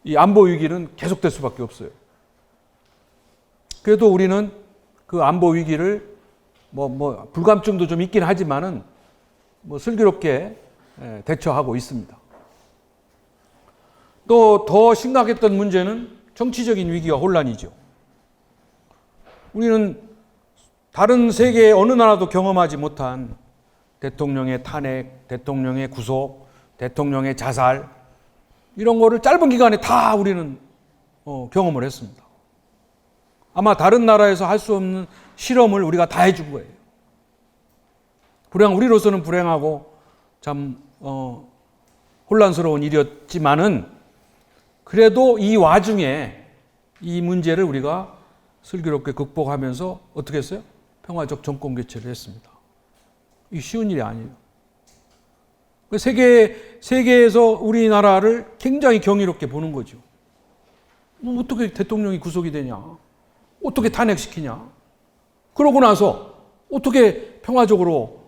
이 안보 위기는 계속될 수밖에 없어요. 그래도 우리는 그 안보 위기를 뭐 불감증도 좀 있긴 하지만은 뭐 슬기롭게 대처하고 있습니다. 또 더 심각했던 문제는 정치적인 위기와 혼란이죠. 우리는 다른 세계의 어느 나라도 경험하지 못한 대통령의 탄핵, 대통령의 구속, 대통령의 자살 이런 거를 짧은 기간에 다 우리는 경험을 했습니다. 아마 다른 나라에서 할 수 없는 실험을 우리가 다 해준 거예요. 우리로서는 불행하고 참 혼란스러운 일이었지만은 그래도 이 와중에 이 문제를 우리가 슬기롭게 극복하면서 어떻게 했어요? 평화적 정권 교체를 했습니다. 이 쉬운 일이 아니에요. 세계에서 우리나라를 굉장히 경이롭게 보는 거죠. 뭐 어떻게 대통령이 구속이 되냐? 어떻게 탄핵시키냐? 그러고 나서 어떻게 평화적으로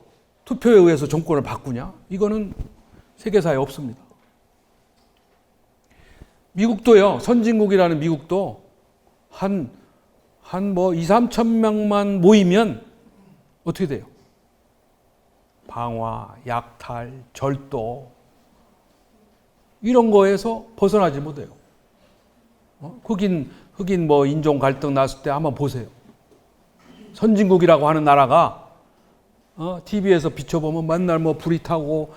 투표에 의해서 정권을 바꾸냐? 이거는 세계사에 없습니다. 미국도요, 선진국이라는 미국도 한 2, 3천 명만 모이면 어떻게 돼요? 방화, 약탈, 절도 이런 거에서 벗어나지 못해요. 흑인 인종 갈등 났을 때 한번 보세요. 선진국이라고 하는 나라가 TV에서 비춰보면 맨날 뭐 불이 타고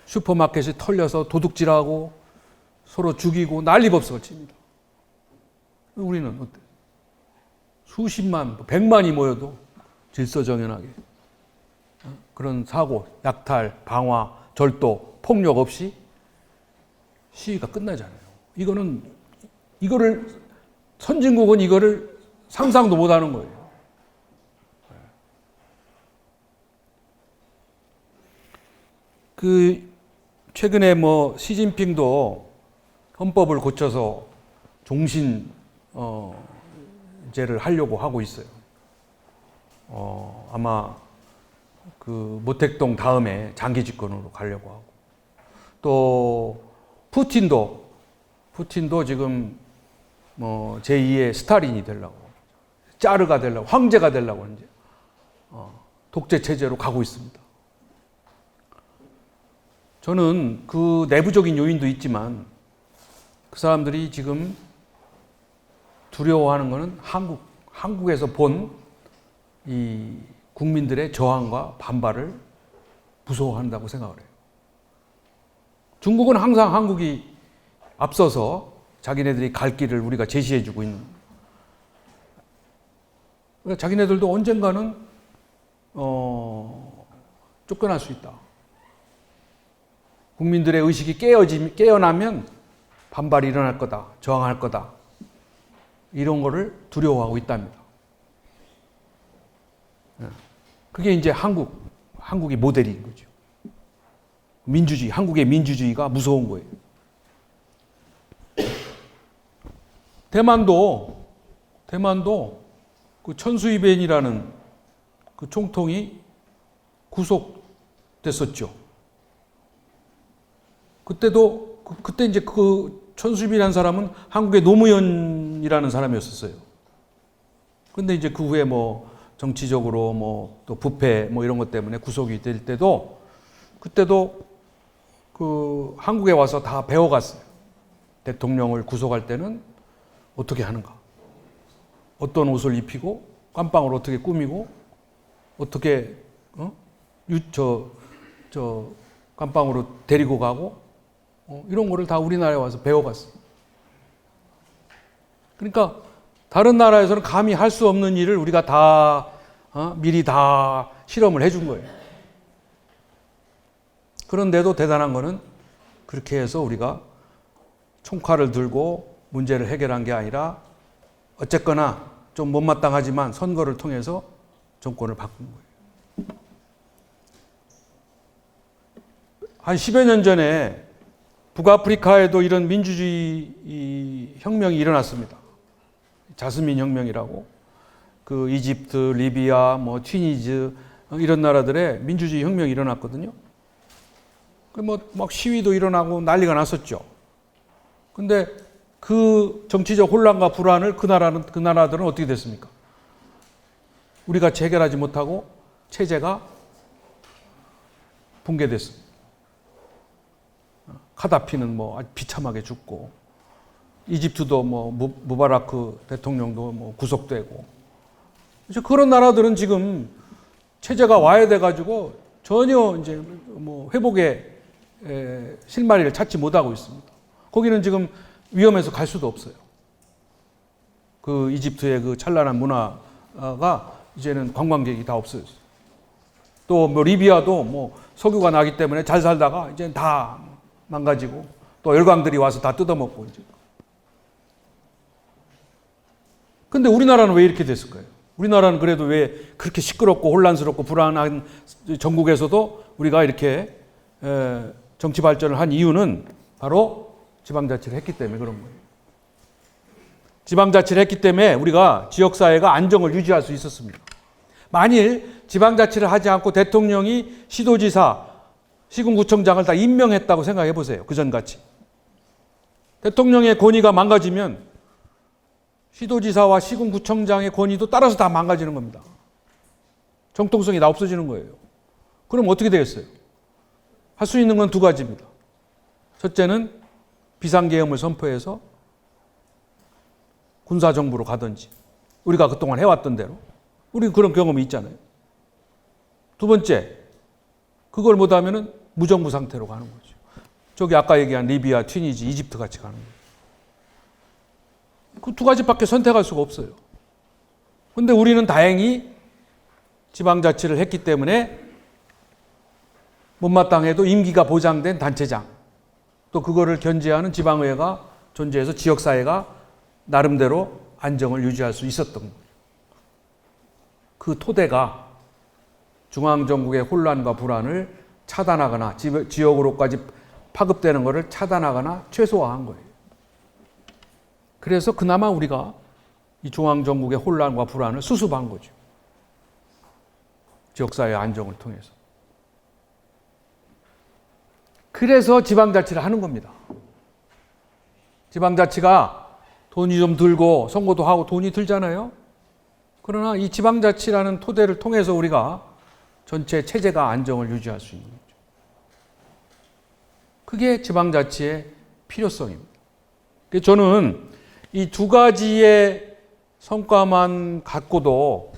슈퍼마켓이 털려서 도둑질하고 서로 죽이고 난리법석을 칩니다. 우리는 어때? 수십만, 100만이 모여도 질서정연하게 그런 사고, 약탈, 방화, 절도, 폭력 없이 시위가 끝나잖아요. 선진국은 이거를 상상도 못 하는 거예요. 최근에 시진핑도 헌법을 고쳐서 종신제를 하려고 하고 있어요. 아마 모택동 다음에 장기 집권으로 가려고 하고. 또 푸틴도 지금 제2의 스탈린이 되려고, 짜르가 되려고, 황제가 되려고 이제 독재 체제로 가고 있습니다. 저는 그 내부적인 요인도 있지만 그 사람들이 지금 두려워하는 것은 한국에서 본 이 국민들의 저항과 반발을 무서워한다고 생각을 해요. 중국은 항상 한국이 앞서서 자기네들이 갈 길을 우리가 제시해주고 있는. 그러니까 자기네들도 언젠가는 쫓겨날 수 있다. 국민들의 의식이 깨어나면 반발이 일어날 거다, 저항할 거다. 이런 거를 두려워하고 있답니다. 그게 이제 한국의 모델인 거죠. 민주주의, 한국의 민주주의가 무서운 거예요. 대만도 그 천수이벤이라는 그 총통이 구속됐었죠. 그때 이제 그 천수이벤이라는 사람은 한국의 노무현이라는 사람이었었어요. 근데 이제 그 후에 정치적으로 또 부패 이런 것 때문에 구속이 될 때도 그때도 그 한국에 와서 다 배워갔어요. 대통령을 구속할 때는 어떻게 하는가? 어떤 옷을 입히고 깜빵을 어떻게 꾸미고 어떻게 깜빵으로 데리고 가고 이런 거를 다 우리나라에 와서 배워갔어요. 그러니까 다른 나라에서는 감히 할 수 없는 일을 우리가 다 미리 다 실험을 해준 거예요. 그런데도 대단한 거는 그렇게 해서 우리가 총칼을 들고 문제를 해결한 게 아니라 어쨌거나 좀 못마땅하지만 선거를 통해서 정권을 바꾼 거예요. 한 10여 년 전에 북아프리카에도 이런 민주주의 혁명이 일어났습니다. 자스민 혁명이라고. 그 이집트, 리비아, 뭐 튀니지 이런 나라들의 민주주의 혁명이 일어났거든요. 막 시위도 일어나고 난리가 났었죠. 근데 그 정치적 혼란과 불안을 그 나라들은 어떻게 됐습니까? 우리가 해결하지 못하고 체제가 붕괴됐습니다. 카다피는 뭐 아주 비참하게 죽고, 이집트도 뭐 무바라크 대통령도 뭐 구속되고, 그런 나라들은 지금 체제가 와해돼가지고 전혀 이제 뭐 회복의 실마리를 찾지 못하고 있습니다. 거기는 지금 위험해서 갈 수도 없어요. 그 이집트의 그 찬란한 문화가 이제는 관광객이 다 없어졌어요. 또 뭐 리비아도 뭐 석유가 나기 때문에 잘 살다가 이제 다 망가지고 또 열강들이 와서 다 뜯어먹고 이제. 근데 우리나라는 왜 이렇게 됐을까요? 우리나라는 그래도 왜 그렇게 시끄럽고 혼란스럽고 불안한 전국에서도 우리가 이렇게 정치 발전을 한 이유는 바로 지방자치를 했기 때문에 그런 거예요. 지방자치를 했기 때문에 우리가 지역사회가 안정을 유지할 수 있었습니다. 만일 지방자치를 하지 않고 대통령이 시도지사, 시군구청장을 다 임명했다고 생각해 보세요. 그전같이. 대통령의 권위가 망가지면 시도지사와 시군구청장의 권위도 따라서 다 망가지는 겁니다. 정통성이 다 없어지는 거예요. 그럼 어떻게 되겠어요? 할 수 있는 건 두 가지입니다. 첫째는 비상계엄을 선포해서 군사정부로 가든지, 우리가 그동안 해왔던 대로. 우리 그런 경험이 있잖아요. 두 번째, 그걸 못하면 무정부 상태로 가는 거죠. 저기 아까 얘기한 리비아, 튀니지, 이집트 같이 가는 거예요. 그 두 가지밖에 선택할 수가 없어요. 그런데 우리는 다행히 지방자치를 했기 때문에 못마땅해도 임기가 보장된 단체장, 또 그거를 견제하는 지방의회가 존재해서 지역사회가 나름대로 안정을 유지할 수 있었던 거예요. 그 토대가 중앙정국의 혼란과 불안을 차단하거나 지역으로까지 파급되는 것을 차단하거나 최소화한 거예요. 그래서 그나마 우리가 이 중앙정국의 혼란과 불안을 수습한 거죠. 지역사회의 안정을 통해서. 그래서 지방자치를 하는 겁니다. 지방자치가 돈이 좀 들고 선거도 하고 돈이 들잖아요. 그러나 이 지방자치라는 토대를 통해서 우리가 전체 체제가 안정을 유지할 수 있는 거죠. 그게 지방자치의 필요성입니다. 저는 이 두 가지의 성과만 갖고도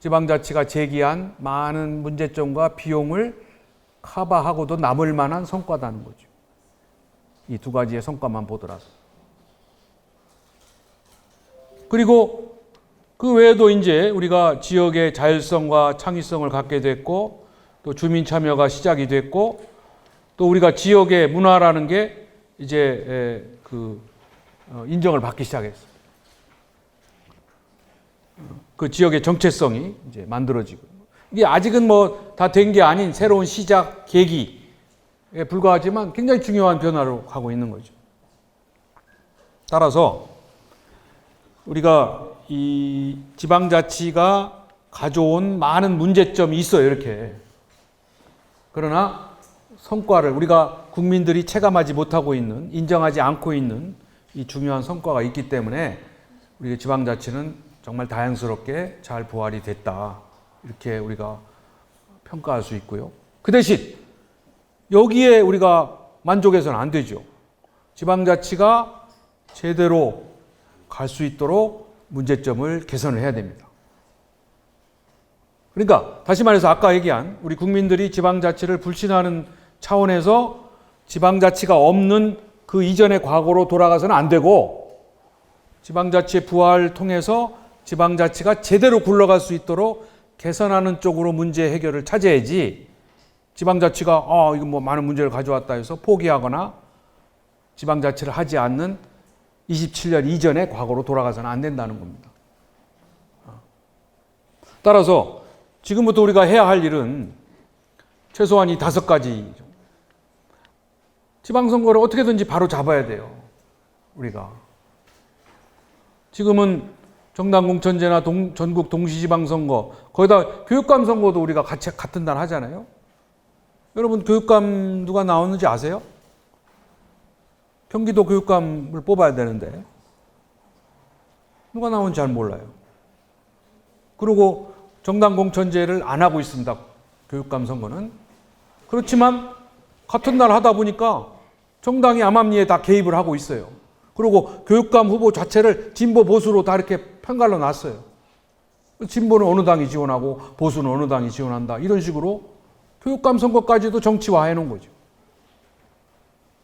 지방자치가 제기한 많은 문제점과 비용을 커버하고도 남을 만한 성과다는 거죠. 이 두 가지의 성과만 보더라도. 그리고 그 외에도 이제 우리가 지역의 자율성과 창의성을 갖게 됐고, 또 주민 참여가 시작이 됐고, 또 우리가 지역의 문화라는 게 이제 인정을 받기 시작했어요. 그 지역의 정체성이 이제 만들어지고, 이게 아직은 뭐 다 된 게 아닌 새로운 시작 계기에 불과하지만 굉장히 중요한 변화로 가고 있는 거죠. 따라서 우리가 이 지방자치가 가져온 많은 문제점이 있어요, 이렇게. 그러나 성과를 우리가 국민들이 체감하지 못하고 있는, 인정하지 않고 있는 이 중요한 성과가 있기 때문에 우리 지방자치는 정말 다행스럽게 잘 부활이 됐다, 이렇게 우리가 평가할 수 있고요. 그 대신 여기에 우리가 만족해서는 안 되죠. 지방자치가 제대로 갈 수 있도록 문제점을 개선을 해야 됩니다. 그러니까 다시 말해서 아까 얘기한 우리 국민들이 지방자치를 불신하는 차원에서 지방자치가 없는 그 이전의 과거로 돌아가서는 안 되고, 지방자치의 부활을 통해서 지방자치가 제대로 굴러갈 수 있도록 개선하는 쪽으로 문제 해결을 찾아야지, 지방자치가 이거 뭐 많은 문제를 가져왔다 해서 포기하거나 지방자치를 하지 않는 27년 이전의 과거로 돌아가서는 안 된다는 겁니다. 따라서 지금부터 우리가 해야 할 일은 최소한 이 5가지. 지방선거를 어떻게든지 바로 잡아야 돼요, 우리가. 지금은 정당공천제나 전국 동시지방선거, 거기다 교육감 선거도 우리가 같은 날 하잖아요. 여러분, 교육감 누가 나오는지 아세요? 경기도 교육감을 뽑아야 되는데 누가 나오는지 잘 몰라요. 그리고 정당공천제를 안 하고 있습니다, 교육감 선거는. 그렇지만 같은 날 하다 보니까 정당이 암암리에 다 개입을 하고 있어요. 그리고 교육감 후보 자체를 진보 보수로 다 이렇게 편갈라 놨어요. 진보는 어느 당이 지원하고 보수는 어느 당이 지원한다, 이런 식으로 교육감 선거까지도 정치화해 놓은 거죠.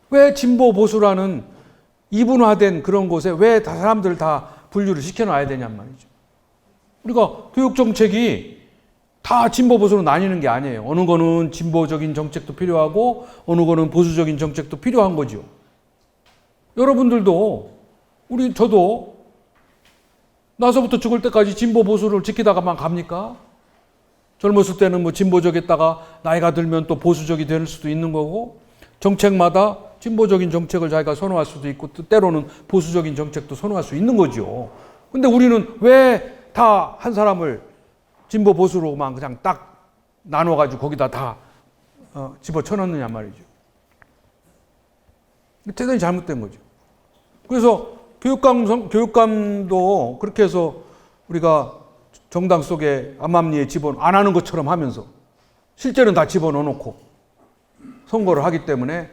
왜 진보 보수라는 이분화된 그런 곳에 왜 다 사람들 다 분류를 시켜놔야 되냔 말이죠. 우리가 교육 정책이 다 진보 보수로 나뉘는 게 아니에요. 어느 거는 진보적인 정책도 필요하고 어느 거는 보수적인 정책도 필요한 거죠. 여러분들도, 저도 나서부터 죽을 때까지 진보 보수를 지키다가만 갑니까? 젊었을 때는 뭐 진보적이었다가 나이가 들면 또 보수적이 될 수도 있는 거고, 정책마다 진보적인 정책을 자기가 선호할 수도 있고 때로는 보수적인 정책도 선호할 수 있는 거죠. 근데 우리는 왜 다 한 사람을 진보 보수로만 그냥 딱 나눠가지고 거기다 다 집어쳐넣느냐 말이죠. 대단히 잘못된 거죠. 그래서 교육감도 그렇게 해서 우리가 정당 속에 암암리에 안 하는 것처럼 하면서 실제는 다 집어넣어 놓고 선거를 하기 때문에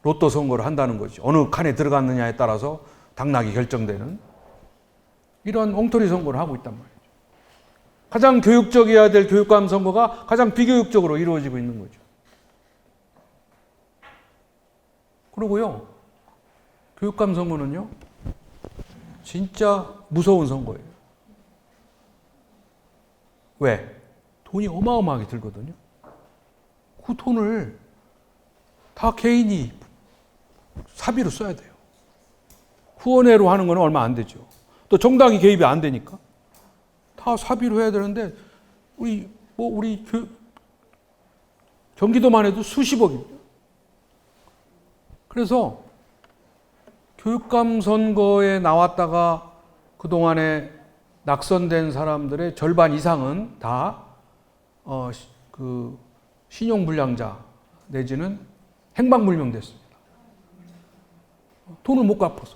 로또 선거를 한다는 거죠. 어느 칸에 들어갔느냐에 따라서 당락이 결정되는 이런 엉터리 선거를 하고 있단 말이죠. 가장 교육적이어야 될 교육감 선거가 가장 비교육적으로 이루어지고 있는 거죠. 그리고요, 교육감 선거는요, 진짜 무서운 선거예요. 왜? 돈이 어마어마하게 들거든요. 그 돈을 다 개인이 사비로 써야 돼요. 후원회로 하는 건 얼마 안 되죠. 또 정당이 개입이 안 되니까 다 사비로 해야 되는데 우리 경기도만 해도 수십억입니다. 그래서 교육감 선거에 나왔다가 그동안에 낙선된 사람들의 절반 이상은 다 신용불량자 내지는 행방불명됐습니다. 돈을 못 갚아서.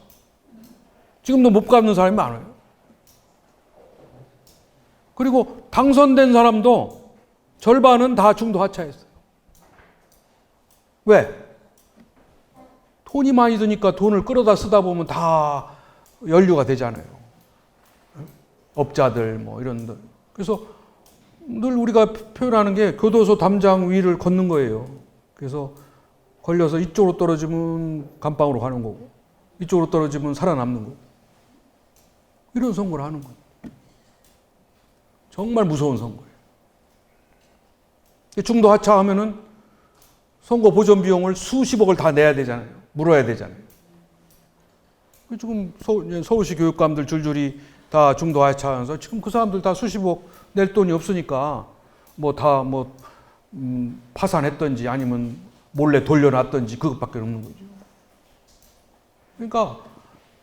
지금도 못 갚는 사람이 많아요. 그리고 당선된 사람도 절반은 다 중도 하차했어요. 왜? 돈이 많이 드니까 돈을 끌어다 쓰다 보면 다 연류가 되잖아요. 업자들 뭐 이런. 그래서 늘 우리가 표현하는 게 교도소 담장 위를 걷는 거예요. 그래서 걸려서 이쪽으로 떨어지면 감방으로 가는 거고 이쪽으로 떨어지면 살아남는 거고 이런 선거를 하는 거예요. 정말 무서운 선거예요. 중도 하차하면은 선거 보전 비용을 수십억을 다 내야 되잖아요. 물어야 되잖아요. 지금 서울시 교육감들 줄줄이 다 중도 하차하면서 지금 그 사람들 다 수십억 낼 돈이 없으니까 파산했던지 아니면 몰래 돌려놨던지 그것밖에 없는 거죠. 그러니까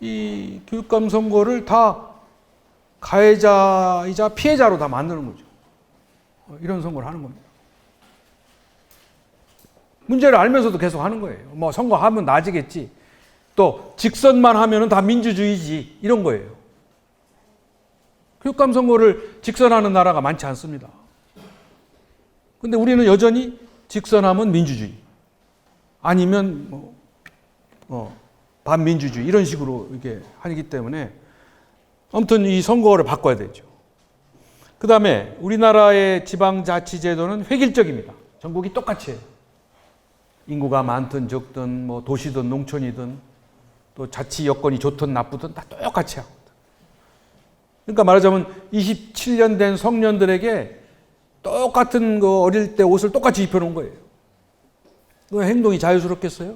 이 교육감 선거를 다 가해자이자 피해자로 다 만드는 거죠. 이런 선거를 하는 겁니다. 문제를 알면서도 계속 하는 거예요. 뭐 선거하면 나아지겠지. 또 직선만 하면은 다 민주주의지. 이런 거예요. 교육감 선거를 직선하는 나라가 많지 않습니다. 근데 우리는 여전히 직선하면 민주주의. 아니면 반민주주의. 이런 식으로 이렇게 하기 때문에 아무튼 이 선거를 바꿔야 되죠. 그 다음에 우리나라의 지방자치제도는 획일적입니다. 전국이 똑같이 해요. 인구가 많든 적든 뭐 도시든 농촌이든 또 자치 여건이 좋든 나쁘든 다 똑같이 하고 그러니까 말하자면 27년 된 성년들에게 똑같은 그 어릴 때 옷을 똑같이 입혀놓은 거예요. 그 행동이 자유스럽겠어요?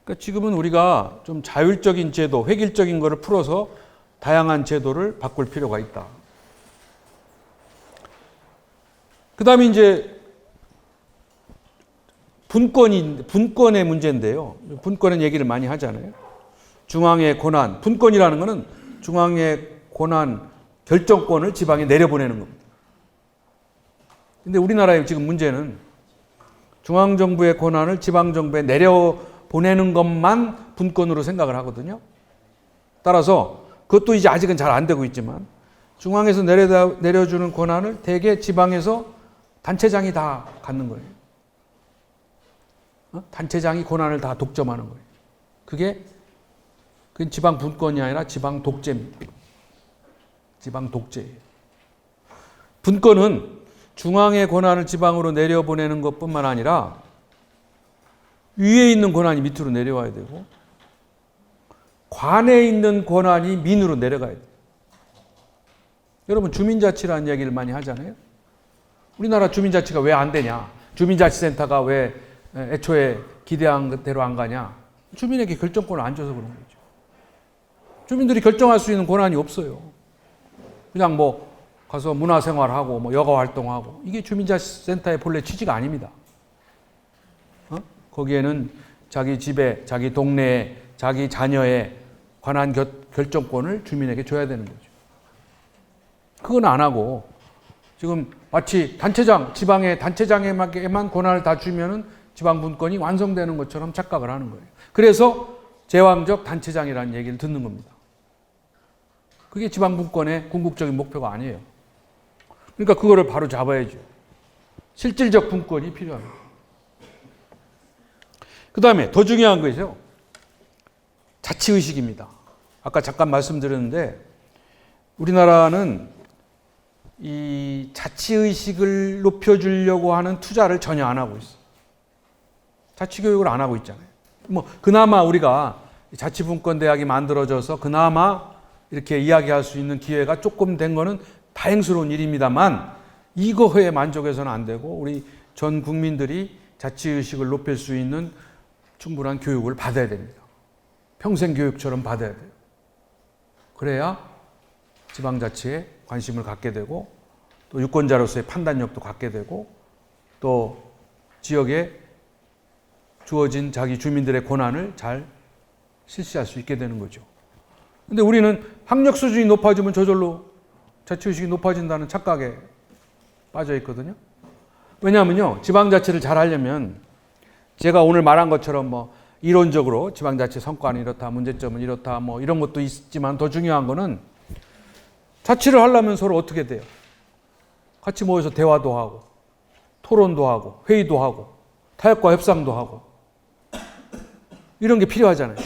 그러니까 지금은 우리가 좀 자율적인 제도, 획일적인 거를 풀어서 다양한 제도를 바꿀 필요가 있다. 그 다음에 이제 분권의 문제인데요. 분권의 얘기를 많이 하잖아요. 중앙의 권한, 분권이라는 것은 중앙의 권한, 결정권을 지방에 내려보내는 겁니다. 근데 우리나라의 지금 문제는 중앙정부의 권한을 지방정부에 내려보내는 것만 분권으로 생각을 하거든요. 따라서 그것도 이제 아직은 잘 안 되고 있지만 중앙에서 내려주는 권한을 대개 지방에서 단체장이 다 갖는 거예요. 단체장이 권한을 다 독점하는 거예요. 그게 지방 분권이 아니라 지방 독재입니다. 지방 독재예요. 분권은 중앙의 권한을 지방으로 내려보내는 것뿐만 아니라 위에 있는 권한이 밑으로 내려와야 되고 관에 있는 권한이 민으로 내려가야 돼요. 여러분 주민자치라는 얘기를 많이 하잖아요. 우리나라 주민자치가 왜 안 되냐? 주민자치센터가 왜 애초에 기대한 대로 안 가냐? 주민에게 결정권을 안 줘서 그런 거죠. 주민들이 결정할 수 있는 권한이 없어요. 그냥 뭐 가서 문화생활하고 뭐 여가활동하고 이게 주민자치센터의 본래 취지가 아닙니다. 거기에는 자기 집에, 자기 동네에, 자기 자녀의 관한 결정권을 주민에게 줘야 되는 거죠. 그건 안 하고 지금 마치 단체장, 지방의 단체장에만 권한을 다 주면은 지방 분권이 완성되는 것처럼 착각을 하는 거예요. 그래서 제왕적 단체장이라는 얘기를 듣는 겁니다. 그게 지방 분권의 궁극적인 목표가 아니에요. 그러니까 그거를 바로 잡아야죠. 실질적 분권이 필요합니다. 그 다음에 더 중요한 것이요. 자치의식입니다. 아까 잠깐 말씀드렸는데 우리나라는 이 자치의식을 높여주려고 하는 투자를 전혀 안 하고 있어요. 자치교육을 안 하고 있잖아요. 뭐 그나마 우리가 자치분권대학이 만들어져서 그나마 이렇게 이야기할 수 있는 기회가 조금 된 거는 다행스러운 일입니다만 이거에 만족해서는 안 되고 우리 전 국민들이 자치의식을 높일 수 있는 충분한 교육을 받아야 됩니다. 평생 교육처럼 받아야 돼요. 그래야 지방자치에 관심을 갖게 되고 또 유권자로서의 판단력도 갖게 되고 또 지역에 주어진 자기 주민들의 권한을 잘 실시할 수 있게 되는 거죠. 근데 우리는 학력 수준이 높아지면 저절로 자치의식이 높아진다는 착각에 빠져 있거든요. 왜냐하면요, 지방자치를 잘 하려면 제가 오늘 말한 것처럼 뭐 이론적으로 지방자치 성과는 이렇다, 문제점은 이렇다, 뭐 이런 것도 있지만 더 중요한 거는 자치를 하려면 서로 어떻게 돼요? 같이 모여서 대화도 하고, 토론도 하고, 회의도 하고, 타협과 협상도 하고, 이런 게 필요하잖아요.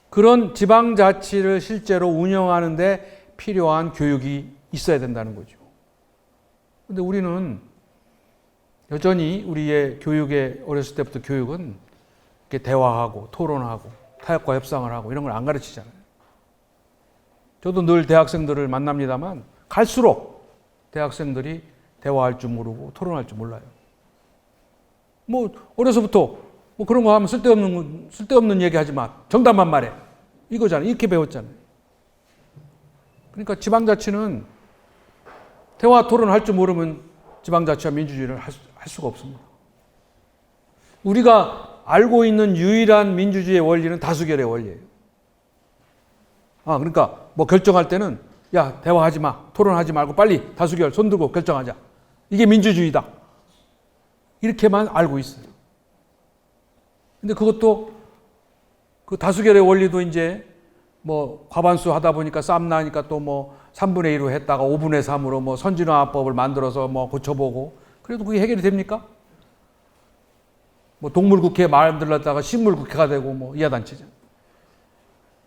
그런 지방자치를 실제로 운영하는 데 필요한 교육이 있어야 된다는 거죠. 근데 우리는 여전히 우리의 교육에 어렸을 때부터 교육은 이렇게 대화하고 토론하고 타협과 협상을 하고 이런 걸 안 가르치잖아요. 저도 늘 대학생들을 만납니다만 갈수록 대학생들이 대화할 줄 모르고 토론할 줄 몰라요. 뭐 어려서부터 뭐 그런 거 하면 쓸데없는 얘기 하지 마. 정답만 말해. 이거잖아요. 이렇게 배웠잖아요. 그러니까 지방자치는 대화 토론할 줄 모르면 지방자치와 민주주의를 할 수가 없습니다. 우리가 알고 있는 유일한 민주주의의 원리는 다수결의 원리예요. 그러니까 뭐 결정할 때는 야, 대화하지 마. 토론하지 말고 빨리 다수결 손 들고 결정하자. 이게 민주주의다. 이렇게만 알고 있어요. 근데 그것도 그 다수결의 원리도 이제 뭐 과반수 하다 보니까 싸움 나니까 또 뭐 3분의 1로 했다가 5분의 3으로 뭐 선진화법을 만들어서 뭐 고쳐보고 그래도 그게 해결이 됩니까? 뭐 동물국회 만들었다가 식물국회가 되고 뭐 이하단체죠.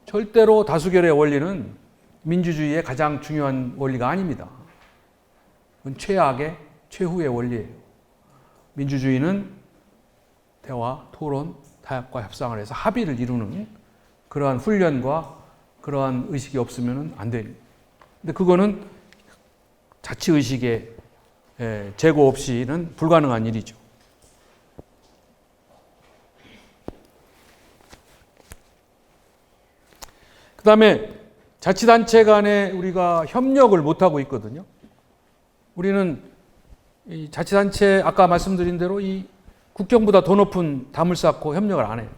절대로 다수결의 원리는 민주주의의 가장 중요한 원리가 아닙니다. 그건 최악의 최후의 원리예요. 민주주의는 대화, 토론, 타협과 협상을 해서 합의를 이루는 그러한 훈련과 그러한 의식이 없으면 안 됩니다. 근데 그거는 자치의식의 제고 없이는 불가능한 일이죠. 그 다음에 자치단체 간에 우리가 협력을 못하고 있거든요. 우리는 이 자치단체 아까 말씀드린 대로 이 국경보다 더 높은 담을 쌓고 협력을 안 해요.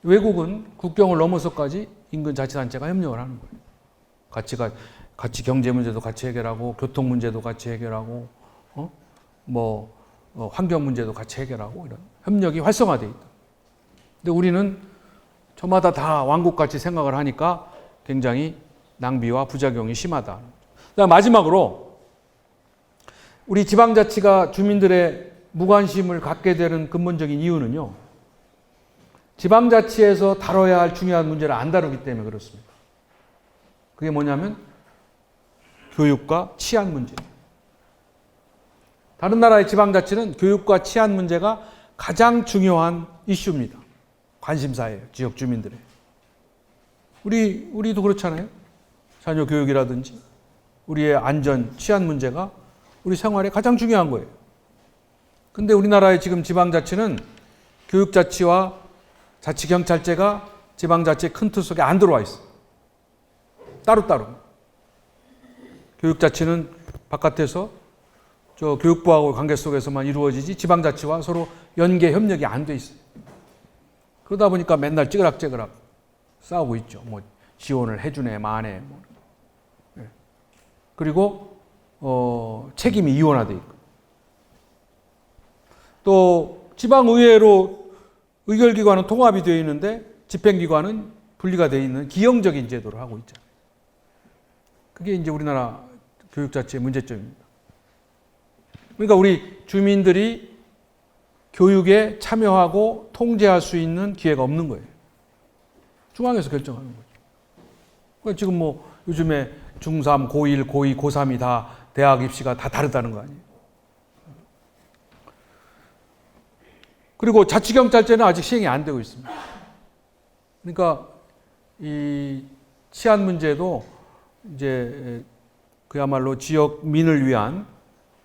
외국은 국경을 넘어서까지 인근 자치단체가 협력을 하는 거예요. 같이 경제 문제도 같이 해결하고 교통 문제도 같이 해결하고 환경 문제도 같이 해결하고 이런 협력이 활성화되어 있다. 근데 우리는 저마다 다 왕국같이 생각을 하니까 굉장히 낭비와 부작용이 심하다. 그다음 마지막으로 우리 지방자치가 주민들의 무관심을 갖게 되는 근본적인 이유는요. 지방자치에서 다뤄야 할 중요한 문제를 안 다루기 때문에 그렇습니다. 그게 뭐냐면 교육과 치안 문제. 다른 나라의 지방자치는 교육과 치안 문제가 가장 중요한 이슈입니다. 관심사예요. 지역 주민들의. 우리도 그렇잖아요. 자녀 교육이라든지 우리의 안전, 치안 문제가 우리 생활에 가장 중요한 거예요. 근데 우리나라의 지금 지방자치는 교육자치와 자치경찰제가 지방자치의 큰 틀 속에 안 들어와 있어요. 따로따로. 교육자치는 바깥에서 저 교육부하고 관계 속에서만 이루어지지 지방자치와 서로 연계 협력이 안 돼 있어요. 그러다 보니까 맨날 찌그락찌그락 싸우고 있죠. 뭐 지원을 해주네 마네. 네. 그리고 책임이 이원화돼 있고. 또 지방의회로 의결기관은 통합이 되어 있는데 집행기관은 분리가 되어 있는 기형적인 제도를 하고 있잖아요. 그게 이제 우리나라 교육자치의 문제점입니다. 그러니까 우리 주민들이 교육에 참여하고 통제할 수 있는 기회가 없는 거예요. 중앙에서 결정하는 거죠. 그러니까 지금 뭐 요즘에 중3, 고1, 고2, 고3이 다 대학 입시가 다 다르다는 거 아니에요. 그리고 자치경찰제는 아직 시행이 안 되고 있습니다. 그러니까 이 치안 문제도 이제 그야말로 지역민을 위한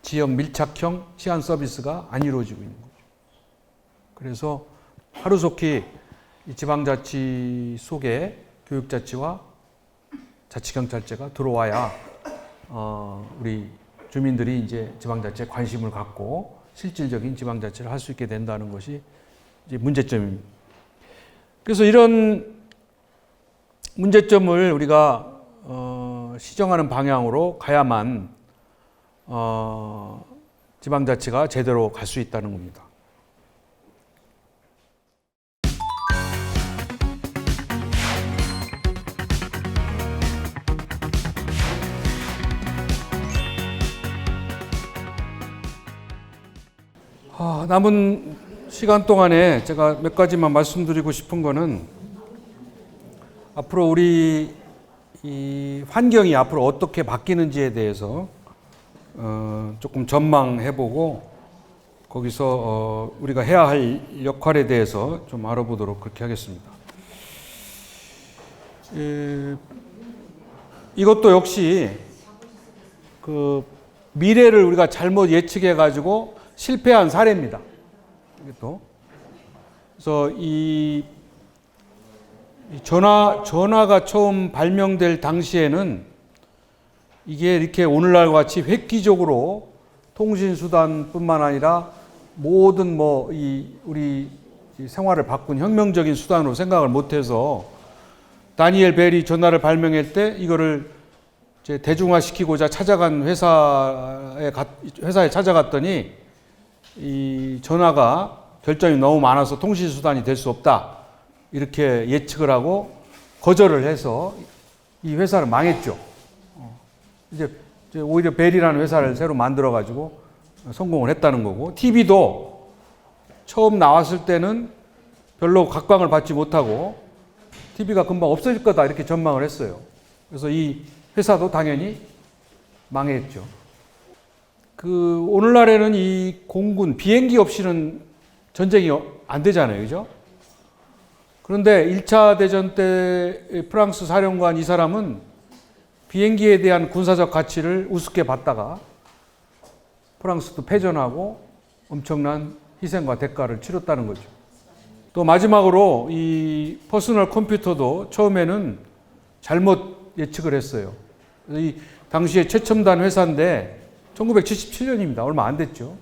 지역 밀착형 치안 서비스가 안 이루어지고 있는 거죠. 그래서 하루속히 이 지방자치 속에 교육자치와 자치경찰제가 들어와야 우리 주민들이 이제 지방자치에 관심을 갖고 실질적인 지방자치를 할 수 있게 된다는 것이 이제 문제점입니다. 그래서 이런 문제점을 우리가 시정하는 방향으로 가야만 지방자치가 제대로 갈 수 있다는 겁니다. 남은 시간 동안에 제가 몇 가지만 말씀드리고 싶은 거는 앞으로 우리 이 환경이 앞으로 어떻게 바뀌는지에 대해서 조금 전망해보고 거기서 우리가 해야 할 역할에 대해서 좀 알아보도록 그렇게 하겠습니다. 이것도 역시 그 미래를 우리가 잘못 예측해가지고 실패한 사례입니다. 이것도. 그래서 이 전화가 처음 발명될 당시에는 이게 이렇게 오늘날 같이 획기적으로 통신수단뿐만 아니라 모든 우리 생활을 바꾼 혁명적인 수단으로 생각을 못해서 다니엘 벨이 전화를 발명할 때 이거를 이제 대중화시키고자 찾아간 회사에 찾아갔더니 이 전화가 결점이 너무 많아서 통신수단이 될 수 없다. 이렇게 예측을 하고 거절을 해서 이 회사를 망했죠. 이제 오히려 벨이라는 회사를 새로 만들어가지고 성공을 했다는 거고, TV도 처음 나왔을 때는 별로 각광을 받지 못하고 TV가 금방 없어질 거다 이렇게 전망을 했어요. 그래서 이 회사도 당연히 망했죠. 오늘날에는 이 공군, 비행기 없이는 전쟁이 안 되잖아요. 그죠? 그런데 1차 대전 때 프랑스 사령관 이 사람은 비행기에 대한 군사적 가치를 우습게 봤다가 프랑스도 패전하고 엄청난 희생과 대가를 치렀다는 거죠. 또 마지막으로 이 퍼스널 컴퓨터도 처음에는 잘못 예측을 했어요. 이 당시에 최첨단 회사인데 1977년입니다. 얼마 안 됐죠.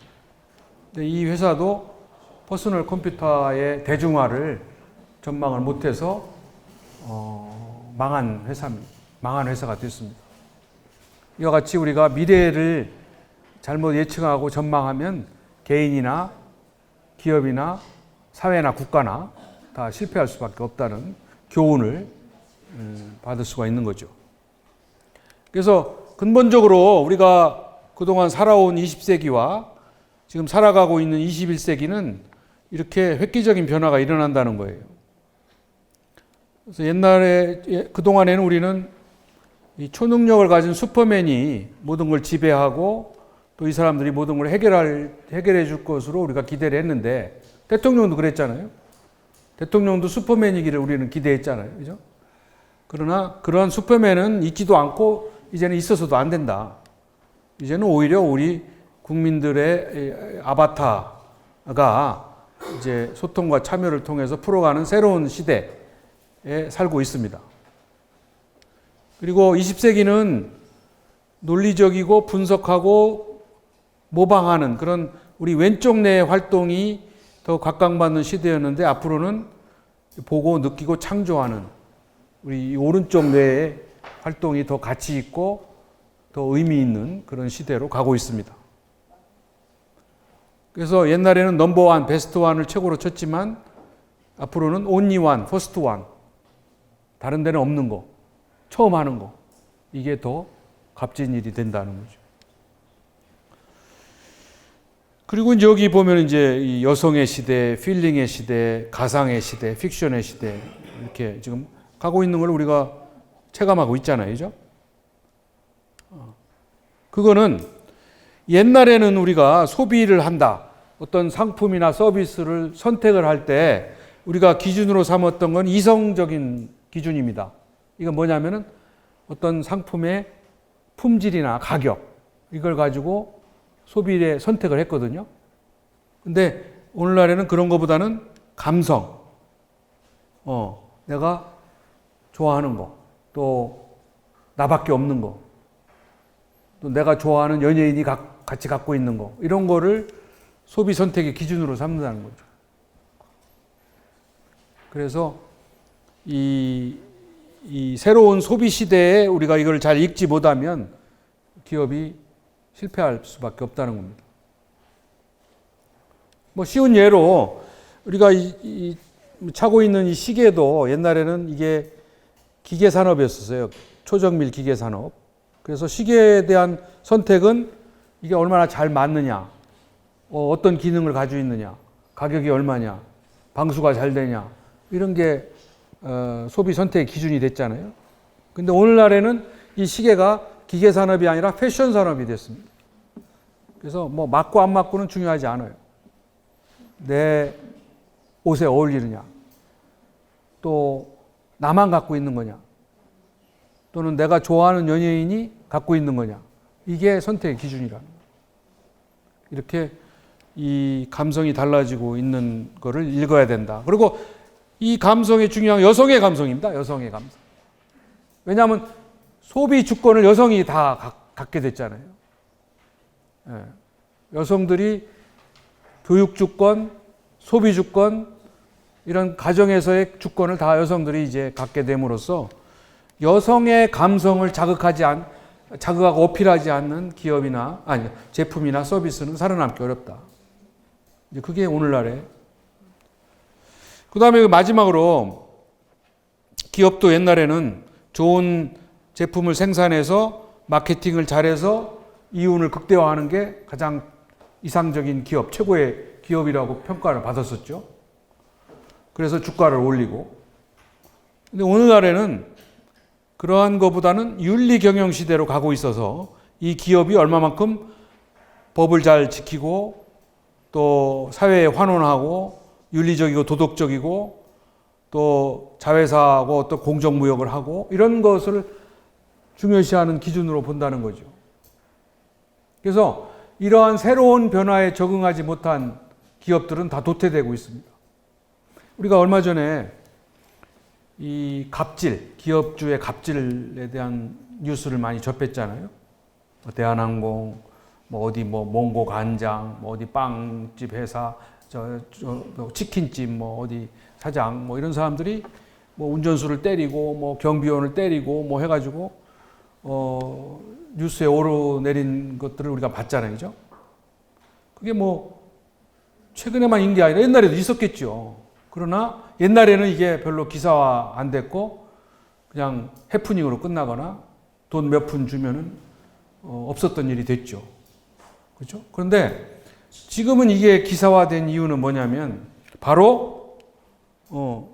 근데 이 회사도 퍼스널 컴퓨터의 대중화를 전망을 못해서 망한 회사가 됐습니다. 이와 같이 우리가 미래를 잘못 예측하고 전망하면 개인이나 기업이나 사회나 국가나 다 실패할 수밖에 없다는 교훈을 받을 수가 있는 거죠. 그래서 근본적으로 우리가 그동안 살아온 20세기와 지금 살아가고 있는 21세기는 이렇게 획기적인 변화가 일어난다는 거예요. 그래서 옛날에, 그동안에는 우리는 이 초능력을 가진 슈퍼맨이 모든 걸 지배하고 또 이 사람들이 모든 걸 해결해 줄 것으로 우리가 기대를 했는데, 대통령도 그랬잖아요. 대통령도 슈퍼맨이기를 우리는 기대했잖아요. 그죠? 그러나 그러한 슈퍼맨은 있지도 않고 이제는 있어서도 안 된다. 이제는 오히려 우리 국민들의 아바타가 이제 소통과 참여를 통해서 풀어가는 새로운 시대에 살고 있습니다. 그리고 20세기는 논리적이고 분석하고 모방하는 그런 우리 왼쪽 뇌의 활동이 더 각광받는 시대였는데, 앞으로는 보고 느끼고 창조하는 우리 오른쪽 뇌의 활동이 더 가치 있고 더 의미 있는 그런 시대로 가고 있습니다. 그래서 옛날에는 넘버원, 베스트 원을 최고로 쳤지만 앞으로는 only one, first one, 다른 데는 없는 거, 처음 하는 거, 이게 더 값진 일이 된다는 거죠. 그리고 이제 여기 보면 이제 이 여성의 시대, 필링의 시대, 가상의 시대, 픽션의 시대, 이렇게 지금 가고 있는 걸 우리가 체감하고 있잖아요. 그죠? 그거는 옛날에는 우리가 소비를 한다, 어떤 상품이나 서비스를 선택을 할 때 우리가 기준으로 삼았던 건 이성적인 기준입니다. 이건 뭐냐면은 어떤 상품의 품질이나 가격, 이걸 가지고 소비의 선택을 했거든요. 근데 오늘날에는 그런 것보다는 감성, 내가 좋아하는 거, 또 나밖에 없는 거, 또 내가 좋아하는 연예인이 같이 갖고 있는 거, 이런 거를 소비 선택의 기준으로 삼는다는 거죠. 그래서 이 새로운 소비 시대에 우리가 이걸 잘 읽지 못하면 기업이 실패할 수밖에 없다는 겁니다. 뭐 쉬운 예로 우리가 차고 있는 이 시계도 옛날에는 이게 기계 산업이었어요. 초정밀 기계 산업. 그래서 시계에 대한 선택은 이게 얼마나 잘 맞느냐, 어떤 기능을 가지고 있느냐, 가격이 얼마냐, 방수가 잘 되냐, 이런 게 소비 선택의 기준이 됐잖아요. 근데 오늘날에는 이 시계가 기계 산업이 아니라 패션 산업이 됐습니다. 그래서 뭐 맞고 안 맞고는 중요하지 않아요. 내 옷에 어울리느냐, 또 나만 갖고 있는 거냐, 또는 내가 좋아하는 연예인이 갖고 있는 거냐, 이게 선택의 기준이라는 거예요. 이렇게 이 감성이 달라지고 있는 거를 읽어야 된다. 그리고 이 감성이 중요한 여성의 감성입니다. 여성의 감성. 왜냐하면 소비 주권을 여성이 다 갖게 됐잖아요. 여성들이 교육 주권, 소비 주권, 이런 가정에서의 주권을 다 여성들이 이제 갖게 됨으로써 여성의 감성을 자극하고 어필하지 않는 기업이나 제품이나 서비스는 살아남기 어렵다. 이제 그게 오늘날의. 그다음에 마지막으로 기업도 옛날에는 좋은 제품을 생산해서 마케팅을 잘해서 이윤을 극대화하는 게 가장 이상적인 기업, 최고의 기업이라고 평가를 받았었죠. 그래서 주가를 올리고. 근데 오늘날에는 그러한 것보다는 윤리 경영 시대로 가고 있어서 이 기업이 얼마만큼 법을 잘 지키고 또 사회에 환원하고 윤리적이고 도덕적이고 또 자회사하고 또 공정무역을 하고 이런 것을 중요시하는 기준으로 본다는 거죠. 그래서 이러한 새로운 변화에 적응하지 못한 기업들은 다 도태되고 있습니다. 우리가 얼마 전에 이 갑질, 기업주의 갑질에 대한 뉴스를 많이 접했잖아요. 대한항공, 어디 몽고 간장, 어디 빵집 회사, 치킨집, 어디 사장, 이런 사람들이 운전수를 때리고, 경비원을 때리고, 해가지고, 뉴스에 오르내린 것들을 우리가 봤잖아요. 그죠? 그게 최근에만 인 게 아니라 옛날에도 있었겠죠. 그러나 옛날에는 이게 별로 기사화 안 됐고, 그냥 해프닝으로 끝나거나 돈 몇 푼 주면은, 없었던 일이 됐죠. 그렇죠? 그런데 지금은 이게 기사화된 이유는 뭐냐면, 바로,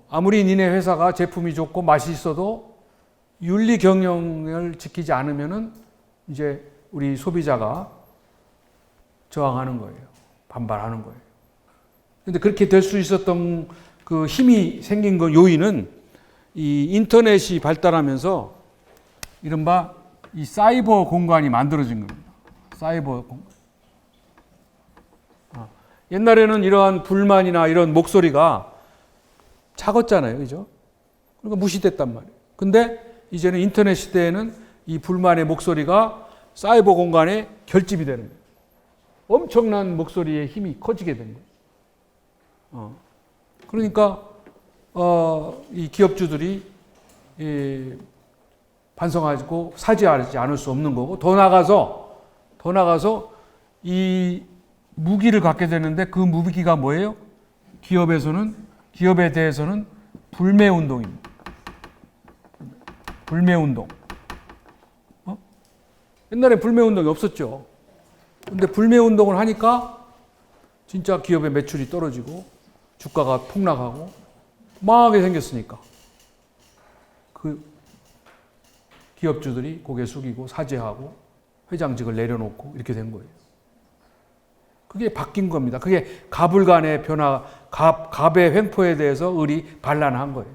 아무리 니네 회사가 제품이 좋고 맛이 있어도 윤리 경영을 지키지 않으면은 이제 우리 소비자가 저항하는 거예요. 반발하는 거예요. 근데 그렇게 될 수 있었던 그 힘이 생긴 그 요인은 이 인터넷이 발달하면서 이른바 이 사이버 공간이 만들어진 겁니다. 사이버 공간. 옛날에는 이러한 불만이나 이런 목소리가 작았잖아요. 그죠? 그러니까 무시됐단 말이에요. 근데 이제는 인터넷 시대에는 이 불만의 목소리가 사이버 공간에 결집이 되는 거예요. 엄청난 목소리의 힘이 커지게 된 거예요. 그러니까 이 기업주들이 반성하고 사죄하지 않을 수 없는 거고, 더 나가서 이 무기를 갖게 되는데 그 무기가 뭐예요? 기업에 대해서는 불매 운동입니다. 불매 운동. 옛날에 불매 운동이 없었죠. 근데 불매 운동을 하니까 진짜 기업의 매출이 떨어지고 주가가 폭락하고 망하게 생겼으니까 그 기업주들이 고개 숙이고 사죄하고 회장직을 내려놓고 이렇게 된 거예요. 그게 바뀐 겁니다. 그게 가불간의 변화, 갑의 횡포에 대해서 을이 반란한 거예요.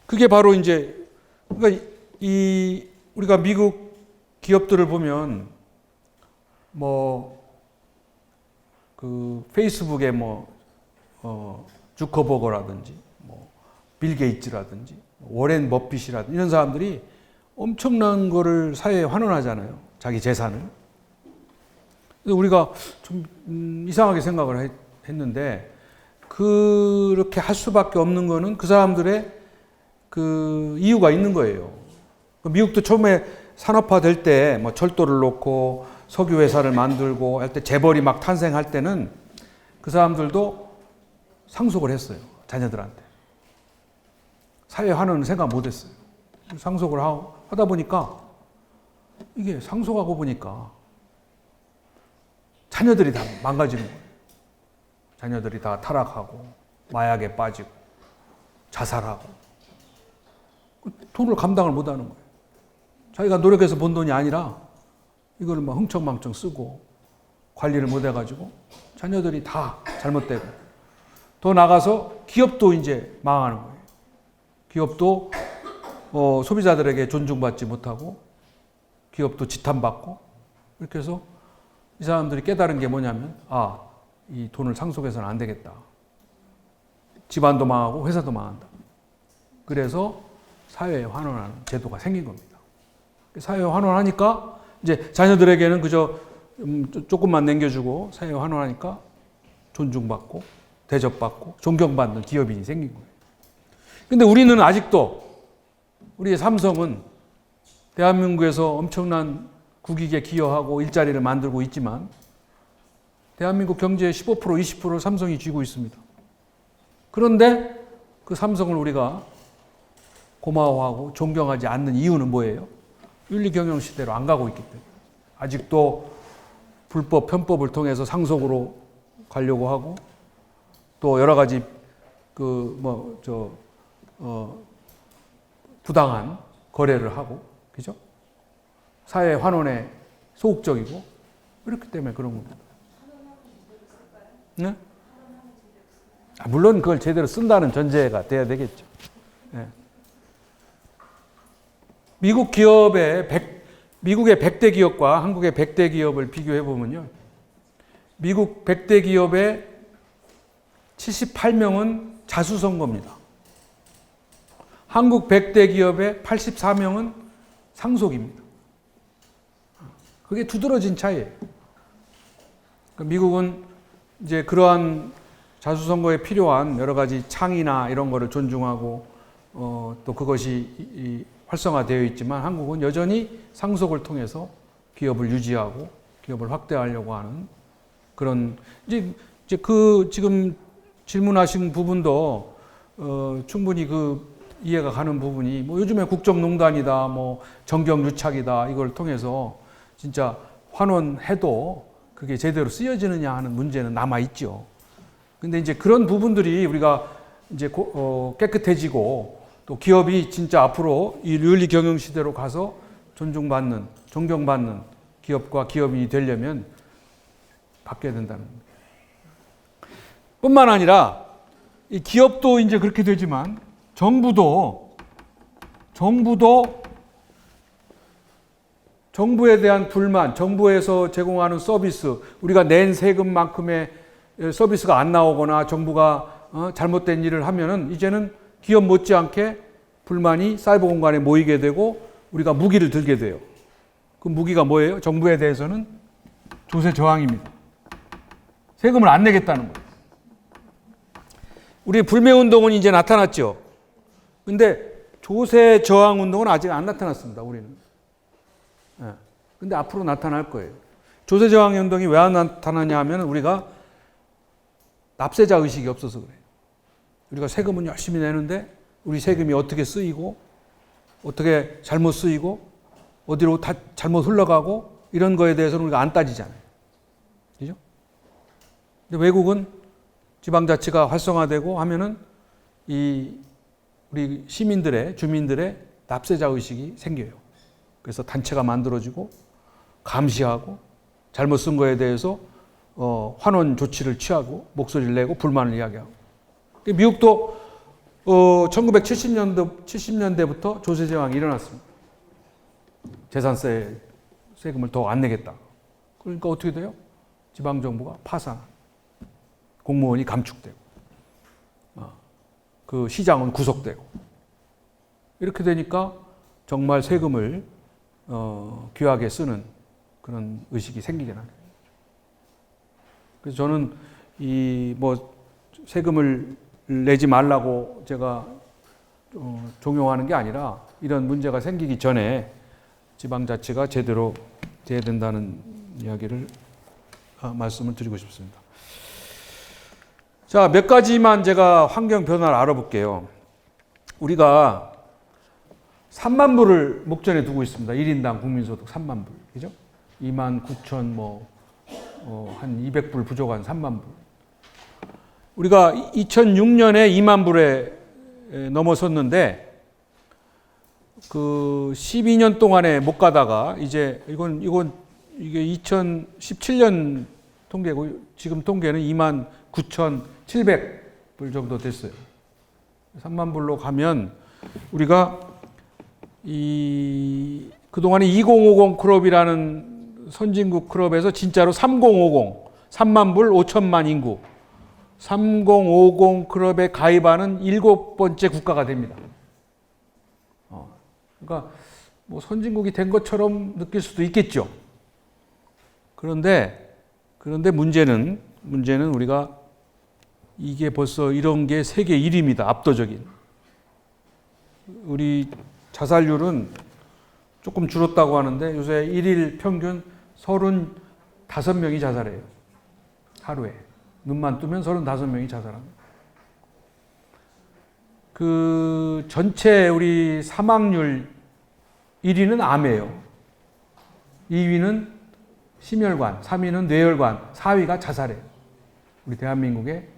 그게 바로 이제, 그러니까 우리가 미국 기업들을 보면, 페이스북에 주커버거라든지, 빌 게이츠라든지, 워렌 버핏이라든지, 이런 사람들이 엄청난 거를 사회에 환원하잖아요. 자기 재산을. 그래서 우리가 좀 이상하게 생각을 했는데, 그렇게 할 수밖에 없는 거는 그 사람들의 그 이유가 있는 거예요. 미국도 처음에 산업화 될 때 철도를 놓고 석유 회사를 만들고 할 때 재벌이 막 탄생할 때는 그 사람들도 상속을 했어요. 자녀들한테. 사회 환원은 생각 못 했어요. 상속을 하다 보니까 이게 상속하고 보니까 자녀들이 다 망가지는 거예요. 자녀들이 다 타락하고 마약에 빠지고 자살하고 돈을 감당을 못 하는 거예요. 자기가 노력해서 번 돈이 아니라 이거를 흥청망청 쓰고 관리를 못 해가지고 자녀들이 다 잘못되고, 더 나가서 기업도 이제 망하는 거예요. 기업도 소비자들에게 존중받지 못하고 기업도 지탄받고, 이렇게 해서 이 사람들이 깨달은 게 뭐냐면, 이 돈을 상속해서는 안 되겠다. 집안도 망하고 회사도 망한다. 그래서 사회에 환원하는 제도가 생긴 겁니다. 사회에 환원하니까 이제 자녀들에게는 그저 조금만 남겨주고 사회에 환원하니까 존중받고 대접받고 존경받는 기업인이 생긴 거예요. 근데 우리는 아직도, 우리의 삼성은 대한민국에서 엄청난 국익에 기여하고 일자리를 만들고 있지만 대한민국 경제의 15%, 20%를 삼성이 쥐고 있습니다. 그런데 그 삼성을 우리가 고마워하고 존경하지 않는 이유는 뭐예요? 윤리 경영 시대로 안 가고 있기 때문에. 아직도 불법, 편법을 통해서 상속으로 가려고 하고, 또 여러 가지 부당한 거래를 하고, 그죠? 사회 환원에 소극적이고, 그렇기 때문에 그런 겁니다. 네? 물론 그걸 제대로 쓴다는 전제가 돼야 되겠죠. 예. 미국의 100대 기업과 한국의 100대 기업을 비교해 보면요. 미국 100대 기업의 78명은 자수성가입니다. 한국 100대 기업의 84명은 상속입니다. 그게 두드러진 차이예요. 미국은 이제 그러한 자수성가에 필요한 여러 가지 창의나 이런 거를 존중하고 또 그것이 활성화되어 있지만 한국은 여전히 상속을 통해서 기업을 유지하고 기업을 확대하려고 하는 그런 이제 그 지금 질문하신 부분도 충분히 그 이해가 가는 부분이 뭐 요즘에 국정농단이다 뭐 정경유착이다 이걸 통해서 진짜 환원해도 그게 제대로 쓰여지느냐 하는 문제는 남아 있죠. 근데 이제 그런 부분들이 우리가 이제 깨끗해지고 또 기업이 진짜 앞으로 이 윤리 경영 시대로 가서 존중받는, 존경받는 기업과 기업인이 되려면 바뀌어야 된다는 겁니다. 뿐만 아니라 이 기업도 이제 그렇게 되지만 정부에 대한 불만, 정부에서 제공하는 서비스, 우리가 낸 세금만큼의 서비스가 안 나오거나 정부가 잘못된 일을 하면은 이제는 기업 못지않게 불만이 사이버 공간에 모이게 되고 우리가 무기를 들게 돼요. 그 무기가 뭐예요? 정부에 대해서는 조세 저항입니다. 세금을 안 내겠다는 거예요. 우리 불매운동은 이제 나타났죠. 근데 조세 저항 운동은 아직 안 나타났습니다. 우리는. 근데 앞으로 나타날 거예요. 조세 저항 운동이 왜 안 나타나냐 하면 우리가 납세자 의식이 없어서 그래요. 우리가 세금은 열심히 내는데 우리 세금이 어떻게 쓰이고 어떻게 잘못 쓰이고 어디로 다 잘못 흘러가고 이런 거에 대해서는 우리가 안 따지잖아요. 그죠? 근데 외국은 지방자치가 활성화되고 하면은 우리 주민들의 납세자 의식이 생겨요. 그래서 단체가 만들어지고 감시하고 잘못 쓴 거에 대해서 환원 조치를 취하고 목소리를 내고 불만을 이야기하고. 미국도 1970년대부터 조세 저항이 일어났습니다. 재산세 세금을 더 안 내겠다. 그러니까 어떻게 돼요? 지방정부가 파산, 공무원이 감축되고, 그 시장은 구속되고. 이렇게 되니까 정말 세금을 귀하게 쓰는 그런 의식이 생기게 나요. 그래서 저는 세금을 내지 말라고 제가 종용하는 게 아니라 이런 문제가 생기기 전에 지방자치가 제대로 돼야 된다는 이야기를 말씀을 드리고 싶습니다. 자, 몇 가지만 제가 환경 변화를 알아볼게요. 우리가 3만 불을 목전에 두고 있습니다. 1인당 국민소득 3만 불. 그죠? 2만 9천 한 200불 부족한 3만 불. 우리가 2006년에 2만 불에 넘어섰는데 그 12년 동안에 못 가다가 이제 이게 2017년 통계고 지금 통계는 2만 9,700불 정도 됐어요. 3만 불로 가면 우리가 그동안에 2050 클럽이라는 선진국 클럽에서 진짜로 3050, 3만 불 5천만 인구 3050 클럽에 가입하는 7번째 국가가 됩니다. 그러니까 뭐 선진국이 된 것처럼 느낄 수도 있겠죠. 그런데 문제는 우리가 이게 벌써 이런 게 세계 1위입니다. 압도적인. 우리 자살률은 조금 줄었다고 하는데 요새 1일 평균 35명이 자살해요. 하루에. 눈만 뜨면 35명이 자살합니다. 그 전체 우리 사망률 1위는 암이에요. 2위는 심혈관, 3위는 뇌혈관, 4위가 자살이에요. 우리 대한민국의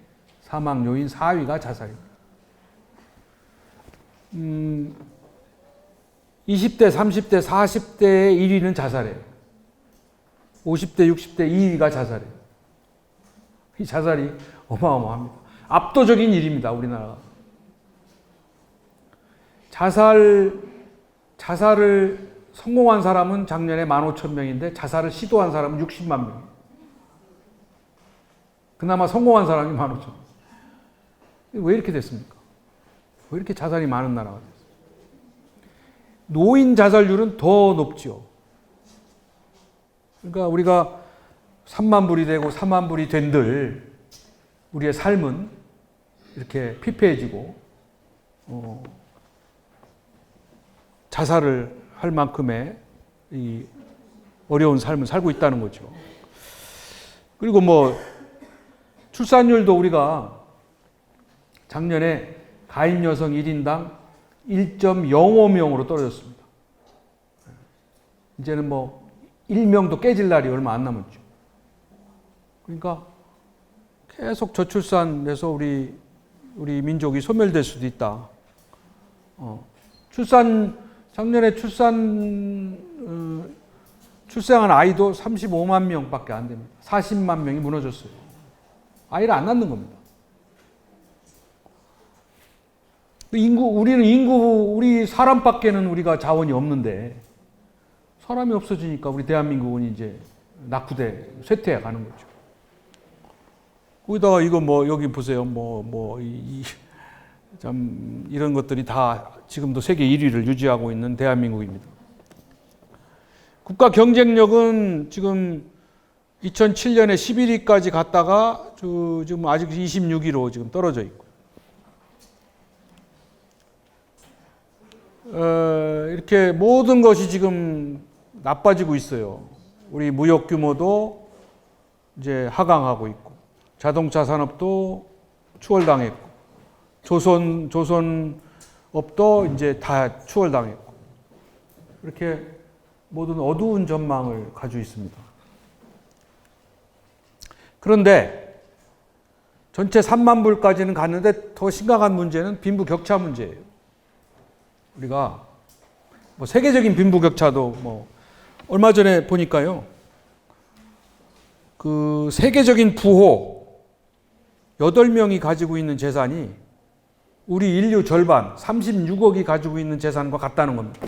사망 요인 4위가 자살입니다. 20대, 30대, 40대의 1위는 자살이에요. 50대, 60대 2위가 자살이에요. 이 자살이 어마어마합니다. 압도적인 일입니다. 우리나라가. 자살을 성공한 사람은 작년에 15,000명인데 자살을 시도한 사람은 60만 명. 그나마 성공한 사람이 15,000명. 왜 이렇게 됐습니까? 왜 이렇게 자살이 많은 나라가 됐어요? 노인 자살률은 더 높죠. 그러니까 우리가 3만 불이 되고 4만 불이 된들 우리의 삶은 이렇게 피폐해지고 자살을 할 만큼의 이 어려운 삶을 살고 있다는 거죠. 그리고 뭐 출산율도 우리가 작년에 가임 여성 1인당 1.05명으로 떨어졌습니다. 이제는 뭐 1명도 깨질 날이 얼마 안 남았죠. 그러니까 계속 저출산에서 우리 민족이 소멸될 수도 있다. 작년에 출생한 아이도 35만 명밖에 안 됩니다. 40만 명이 무너졌어요. 아이를 안 낳는 겁니다. 우리 사람밖에는 우리가 자원이 없는데, 사람이 없어지니까 우리 대한민국은 이제 낙후돼, 쇠퇴해 가는 거죠. 거기다가 이거 뭐, 여기 보세요. 참, 이런 것들이 다 지금도 세계 1위를 유지하고 있는 대한민국입니다. 국가 경쟁력은 지금 2007년에 11위까지 갔다가 지금 아직 26위로 지금 떨어져 있고. 이렇게 모든 것이 지금 나빠지고 있어요. 우리 무역 규모도 이제 하강하고 있고, 자동차 산업도 추월당했고, 조선업도 이제 다 추월당했고, 이렇게 모든 어두운 전망을 가지고 있습니다. 그런데 전체 3만 불까지는 갔는데 더 심각한 문제는 빈부격차 문제예요. 우리가 뭐 세계적인 빈부격차도 뭐 얼마 전에 보니까요, 그 세계적인 부호 8명이 가지고 있는 재산이 우리 인류 절반 36억이 가지고 있는 재산과 같다는 겁니다.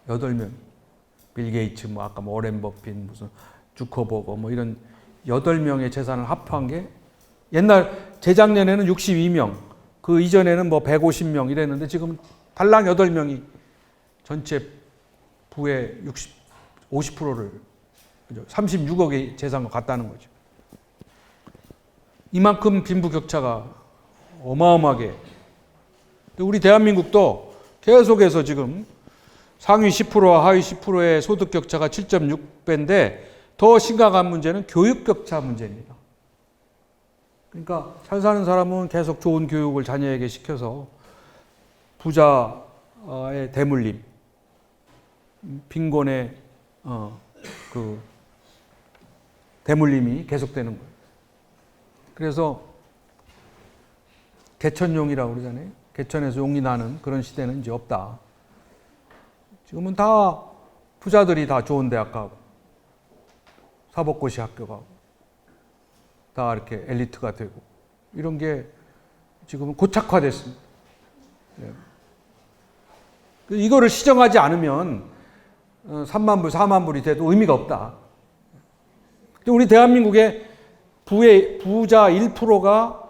8명. 빌 게이츠, 뭐 아까 뭐 오렌 버핏, 무슨 주커버거, 뭐 이런 8명의 재산을 합한 게, 옛날 재작년에는 62명, 그 이전에는 뭐 150명 이랬는데 지금 달랑 8명이 전체 부의 50%를 36억의 재산과 같다는 거죠. 이만큼 빈부격차가 어마어마하게. 우리 대한민국도 계속해서 지금 상위 10%와 하위 10%의 소득 격차가 7.6배인데 더 심각한 문제는 교육 격차 문제입니다. 그러니까 잘 사는 사람은 계속 좋은 교육을 자녀에게 시켜서 부자의 대물림, 빈곤의 그 대물림이 계속되는 거예요. 그래서 개천용이라고 그러잖아요. 개천에서 용이 나는 그런 시대는 이제 없다. 지금은 다 부자들이 다 좋은 대학 가고, 사법고시 학교 가고, 다 이렇게 엘리트가 되고, 이런 게 지금은 고착화됐습니다. 이거를 시정하지 않으면 3만 불, 4만 불이 돼도 의미가 없다. 우리 대한민국의 부자 1%가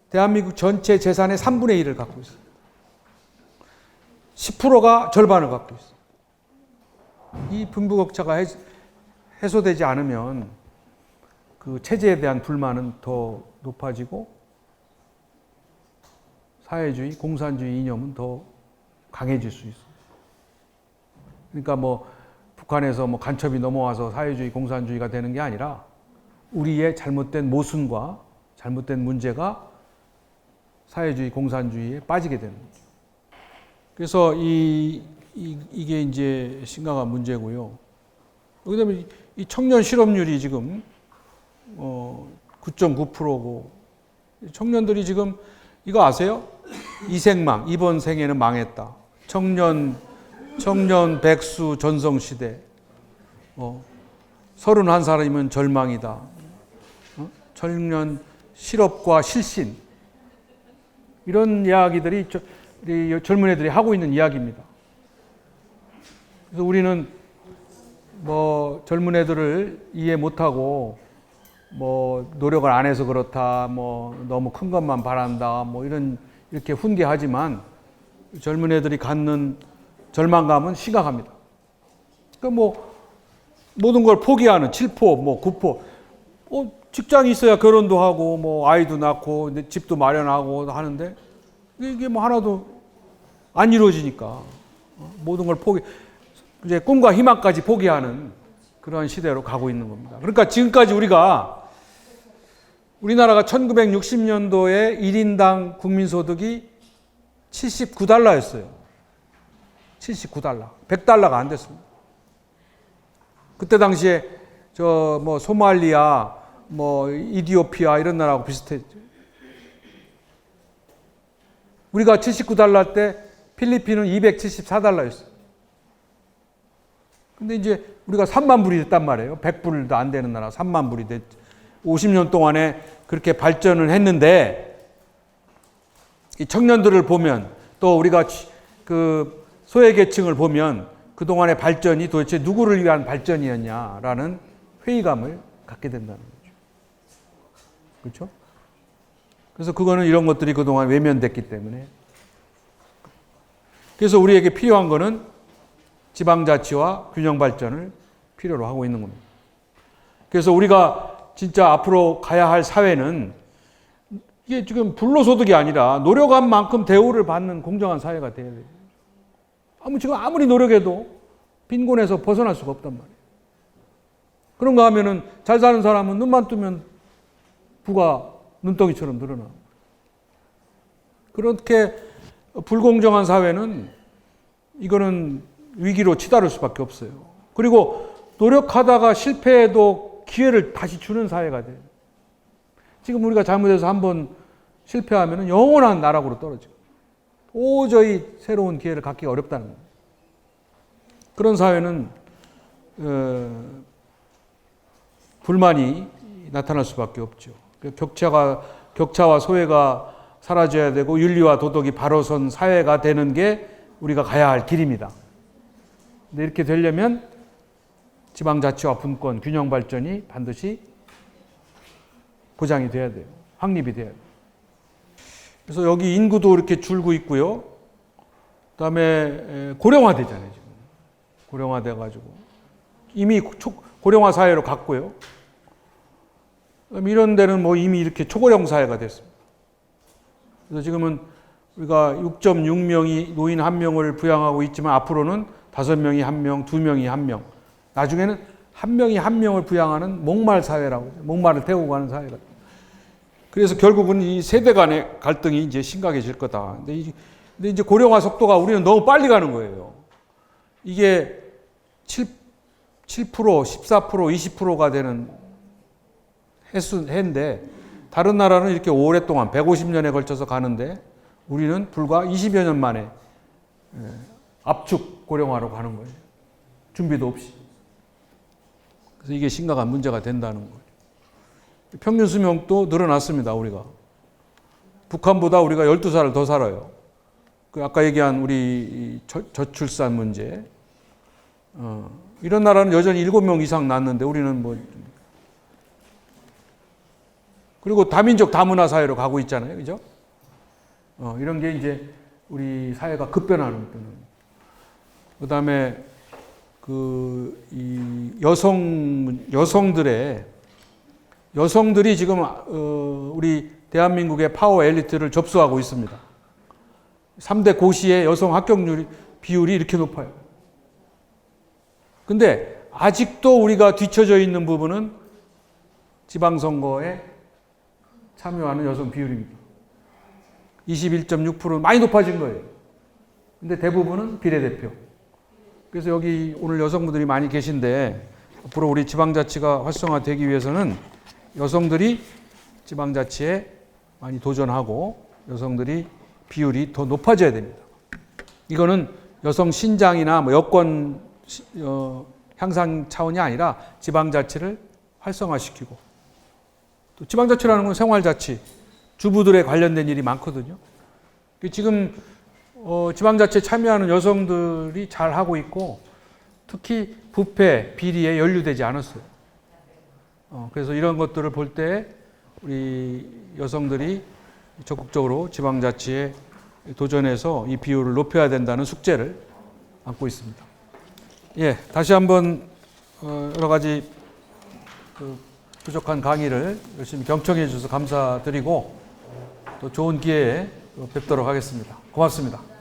대한민국 전체 재산의 3분의 1을 갖고 있어요. 10%가 절반을 갖고 있어요. 이 빈부격차가 해소되지 않으면 그 체제에 대한 불만은 더 높아지고, 사회주의, 공산주의 이념은 더 강해질 수 있어요. 그러니까 뭐 북한에서 뭐 간첩이 넘어와서 사회주의, 공산주의가 되는 게 아니라 우리의 잘못된 모순과 잘못된 문제가 사회주의, 공산주의에 빠지게 되는 거죠. 그래서 이게 이제 심각한 문제고요. 그다음에 이 청년 실업률이 지금 9.9%고, 청년들이 지금 이거 아세요? 이생망, 이번 생에는 망했다. 청년 백수 전성시대. 31살이면 절망이다. 청년 실업과 실신 이런 이야기들이 우리 젊은 애들이 하고 있는 이야기입니다. 그래서 우리는 뭐 젊은 애들을 이해 못하고 뭐 노력을 안 해서 그렇다, 뭐 너무 큰 것만 바란다, 뭐 이렇게 훈계하지만 젊은 애들이 갖는 절망감은 심각합니다. 그러니까 뭐 모든 걸 포기하는 7포, 뭐 9포, 직장이 있어야 결혼도 하고 뭐 아이도 낳고 집도 마련하고 하는데 이게 뭐 하나도 안 이루어지니까 모든 걸 이제 꿈과 희망까지 포기하는 그런 시대로 가고 있는 겁니다. 그러니까 지금까지 우리나라가 1960년도에 1인당 국민소득이 79달러였어요. 79달러. 100달러가 안 됐습니다. 그때 당시에 뭐 소말리아, 뭐 이디오피아 이런 나라하고 비슷했죠. 우리가 79달러 때 필리핀은 274달러였어요. 근데 이제 우리가 3만 불이 됐단 말이에요. 100불도 안 되는 나라 3만 불이 됐죠. 50년 동안에 그렇게 발전을 했는데 이 청년들을 보면 또 우리가 그 소외계층을 보면 그동안의 발전이 도대체 누구를 위한 발전이었냐라는 회의감을 갖게 된다는 거죠. 그렇죠? 그래서 그거는 이런 것들이 그동안 외면됐기 때문에 그래서 우리에게 필요한 거는 지방자치와 균형발전을 필요로 하고 있는 겁니다. 그래서 우리가 진짜 앞으로 가야 할 사회는 이게 지금 불로소득이 아니라 노력한 만큼 대우를 받는 공정한 사회가 돼야 돼요. 지금 아무리 노력해도 빈곤에서 벗어날 수가 없단 말이에요. 그런가 하면은 잘 사는 사람은 눈만 뜨면 부가 눈덩이처럼 늘어나고. 그렇게 불공정한 사회는 이거는 위기로 치달을 수밖에 없어요. 그리고 노력하다가 실패해도 기회를 다시 주는 사회가 돼요. 지금 우리가 잘못해서 한번 실패하면 영원한 나락으로 떨어져요. 도저히 새로운 기회를 갖기가 어렵다는 거예요. 그런 사회는 불만이 나타날 수밖에 없죠. 격차와 소외가 사라져야 되고 윤리와 도덕이 바로 선 사회가 되는 게 우리가 가야 할 길입니다. 근데 이렇게 되려면 지방자치와 분권, 균형 발전이 반드시 보장이 돼야 돼요. 확립이 돼야 돼요. 그래서 여기 인구도 이렇게 줄고 있고요. 그다음에 고령화되잖아요. 지금 고령화돼가지고 이미 고령화 사회로 갔고요. 이런 데는 뭐 이미 이렇게 초고령 사회가 됐습니다. 그래서 지금은 우리가 6.6명이 노인 1명을 부양하고 있지만 앞으로는 5명이 1명, 2명이 1명. 나중에는 1명이 1명을 부양하는 목말 사회라고 하죠. 목말을 태우고 가는 사회가. 그래서 결국은 이 세대 간의 갈등이 이제 심각해질 거다. 근데 이제 고령화 속도가 우리는 너무 빨리 가는 거예요. 이게 7%, 14%, 20%가 되는 해인데 다른 나라는 이렇게 오랫동안 150년에 걸쳐서 가는데 우리는 불과 20여 년 만에 압축 고령화로 가는 거예요. 준비도 없이. 그래서 이게 심각한 문제가 된다는 거예요. 평균 수명도 늘어났습니다. 우리가. 북한보다 우리가 12살을 더 살아요. 그 아까 얘기한 우리 저출산 문제. 이런 나라는 여전히 7명 이상 낳는데 우리는 뭐 그리고 다민족 다문화 사회로 가고 있잖아요. 그죠? 이런 게 이제 우리 사회가 급변하는 거예요. 그다음에 이 여성들이 지금 우리 대한민국의 파워 엘리트를 접수하고 있습니다. 3대 고시의 여성 합격 비율이 이렇게 높아요. 근데 아직도 우리가 뒤처져 있는 부분은 지방선거에 참여하는 여성 비율입니다. 21.6%는 많이 높아진 거예요. 근데 대부분은 비례대표. 그래서 여기 오늘 여성분들이 많이 계신데 앞으로 우리 지방자치가 활성화되기 위해서는 여성들이 지방자치에 많이 도전하고 여성들이 비율이 더 높아져야 됩니다. 이거는 여성 신장이나 뭐 여권 향상 차원이 아니라 지방자치를 활성화시키고 또 지방자치라는 건 생활자치, 주부들에 관련된 일이 많거든요. 지금 지방자치에 참여하는 여성들이 잘 하고 있고 특히 부패, 비리에 연루되지 않았어요. 그래서 이런 것들을 볼 때 우리 여성들이 적극적으로 지방자치에 도전해서 이 비율을 높여야 된다는 숙제를 안고 있습니다. 예, 다시 한번 여러 가지 부족한 강의를 열심히 경청해 주셔서 감사드리고 또 좋은 기회에 뵙도록 하겠습니다. 고맙습니다.